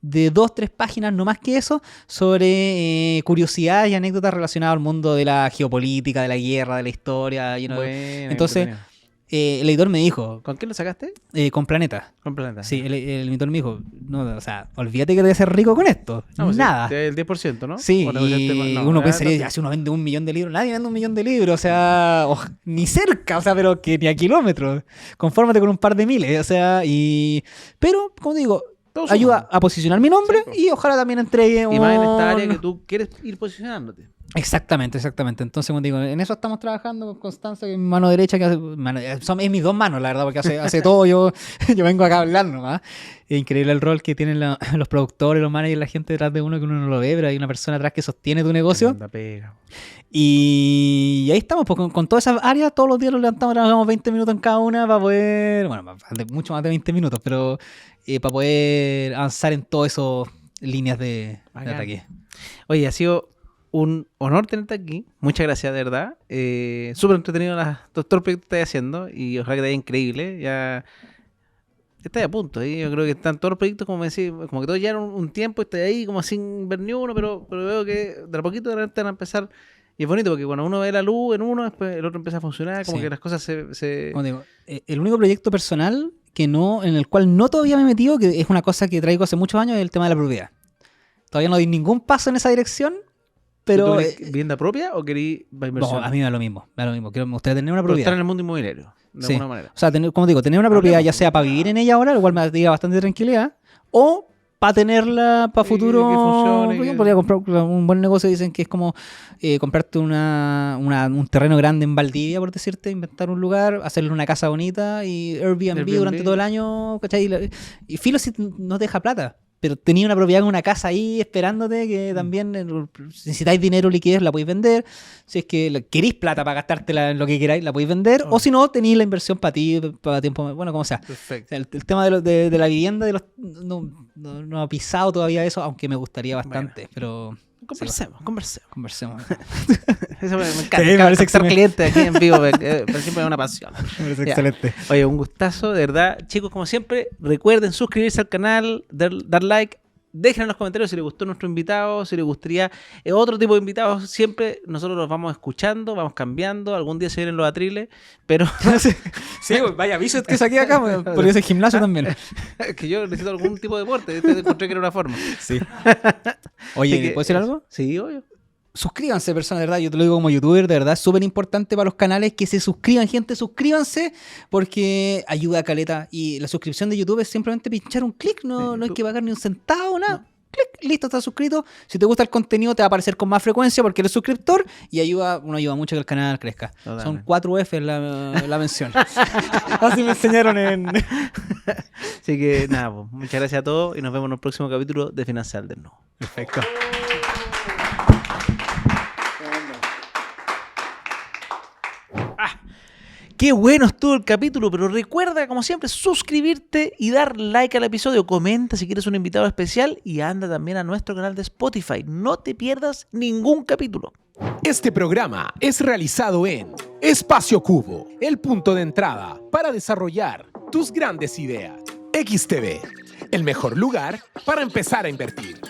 Speaker 3: de 2-3 páginas, no más que eso, sobre curiosidades y anécdotas relacionadas al mundo de la geopolítica, de la guerra, de la historia. Bueno, entonces, el editor me dijo...
Speaker 1: ¿Con qué lo sacaste?
Speaker 3: Con Planeta.
Speaker 1: Con Planeta.
Speaker 3: Sí, el editor me dijo, no, o sea, olvídate que debes ser rico con esto. No, nada.
Speaker 1: Sí, el 10%, ¿no?
Speaker 3: Sí, y uno pensaría, si uno vende 1 millón de libros, nadie vende 1 millón de libros, o sea, ni cerca, o sea, pero que ni a kilómetros. Confórmate con un par de miles, o sea, pero, como digo, ayuda a posicionar mi nombre y ojalá también entregue
Speaker 1: y más en esta área que tú quieres ir posicionándote.
Speaker 3: Exactamente. Entonces, como digo, en eso estamos trabajando con Constanza, que es mi mano derecha, que es mis 2 manos, la verdad, porque hace todo, yo vengo acá a hablar nomás. Es increíble el rol que tienen los productores, los managers, la gente detrás de uno que uno no lo ve, pero hay una persona atrás que sostiene tu negocio. Y ahí estamos, pues, con todas esas áreas, todos los días los levantamos, trabajamos 20 minutos en cada una para poder, mucho más de 20 minutos, pero para poder avanzar en todas esas líneas de ataque.
Speaker 1: Oye, ha sido un honor tenerte aquí. Muchas gracias, de verdad. Súper entretenido todo el proyecto que estás haciendo y ojalá que te vaya increíble. Ya Estás a punto, ¿eh? Yo creo que están todos los proyectos, como me decís, como que todos llevan un tiempo, estás ahí como sin ver ni uno, pero veo que de a poquito de repente van a empezar. Y es bonito porque cuando uno ve la luz en uno, después el otro empieza a funcionar, como
Speaker 3: Sí.
Speaker 1: que las cosas se...
Speaker 3: Como digo, el único proyecto personal en el cual no todavía me he metido, que es una cosa que traigo hace muchos años, es el tema de la propiedad. Todavía no di ningún paso en esa dirección, pero...
Speaker 1: ¿Tú querés vivienda propia o querís para inversión?
Speaker 3: no, a mí me da lo mismo. Me gustaría tener una
Speaker 1: Pero
Speaker 3: propiedad.
Speaker 1: estar en el mundo inmobiliario, de
Speaker 3: Sí.
Speaker 1: alguna manera.
Speaker 3: O sea, como digo, tener una propiedad
Speaker 1: Hablemos,
Speaker 3: ya sea para vivir en ella ahora, lo cual me daría bastante tranquilidad, o para tenerla para
Speaker 1: Y
Speaker 3: futuro.
Speaker 1: que funcione,
Speaker 3: Por
Speaker 1: que-
Speaker 3: ejemplo, podría comprar un buen negocio, dicen que es como comprarte un terreno grande en Valdivia, por decirte, inventar un lugar, hacerle una casa bonita y Airbnb durante todo el año, ¿cachai? Y filo si no te deja plata. Pero tenía una propiedad con una casa ahí esperándote que también si necesitáis dinero, liquidez, la podéis vender. Si es que queréis plata para gastártela en lo que queráis, la podéis vender. O si no, tenéis la inversión para ti, para tiempo, bueno, como sea. O
Speaker 1: Perfecto.
Speaker 3: sea, el tema de la vivienda, no ha pisado todavía eso, aunque me gustaría bastante. Pero
Speaker 1: Conversemos.
Speaker 3: conversemos.
Speaker 1: Eso me encanta.
Speaker 3: Sí, me parece
Speaker 1: Captar
Speaker 3: que
Speaker 1: clientes aquí en vivo, por siempre es una pasión.
Speaker 3: Me parece
Speaker 1: Ya.
Speaker 3: excelente.
Speaker 1: Oye, un gustazo, de verdad. Chicos, como siempre, recuerden suscribirse al canal, dar like. Dejen en los comentarios si les gustó nuestro invitado, si les gustaría otro tipo de invitados. Siempre nosotros los vamos escuchando, vamos cambiando. Algún día se vienen los atriles, pero
Speaker 3: Sí, pues, vaya aviso que saqué acá, podría ser gimnasio también.
Speaker 1: que yo necesito algún tipo de deporte. Encontré que era una forma.
Speaker 3: Sí.
Speaker 1: Así
Speaker 3: Oye,
Speaker 1: que
Speaker 3: ¿puedo decir
Speaker 1: eso.
Speaker 3: algo?
Speaker 1: Sí, obvio.
Speaker 3: Suscríbanse, personas, de verdad. Yo te lo digo como youtuber, de verdad. Es súper importante para los canales que se suscriban, gente. Suscríbanse porque ayuda a caleta. Y la suscripción de YouTube es simplemente pinchar un clic. No hay que pagar ni un centavo, nada. Clic, listo, estás suscrito. Si te gusta el contenido, te va a aparecer con más frecuencia porque eres suscriptor. Y ayuda mucho a que el canal crezca.
Speaker 1: Totalmente.
Speaker 3: Son 4 F la mención. Así me enseñaron en...
Speaker 1: Así que nada, pues, muchas gracias a todos y nos vemos en el próximo capítulo de Finanzas al Desnudo.
Speaker 3: Perfecto.
Speaker 1: Qué bueno estuvo el capítulo, pero recuerda, como siempre, suscribirte y dar like al episodio. Comenta si quieres un invitado especial y anda también a nuestro canal de Spotify. No te pierdas ningún capítulo.
Speaker 2: Este programa es realizado en Espacio Cubo, el punto de entrada para desarrollar tus grandes ideas. XTV, el mejor lugar para empezar a invertir.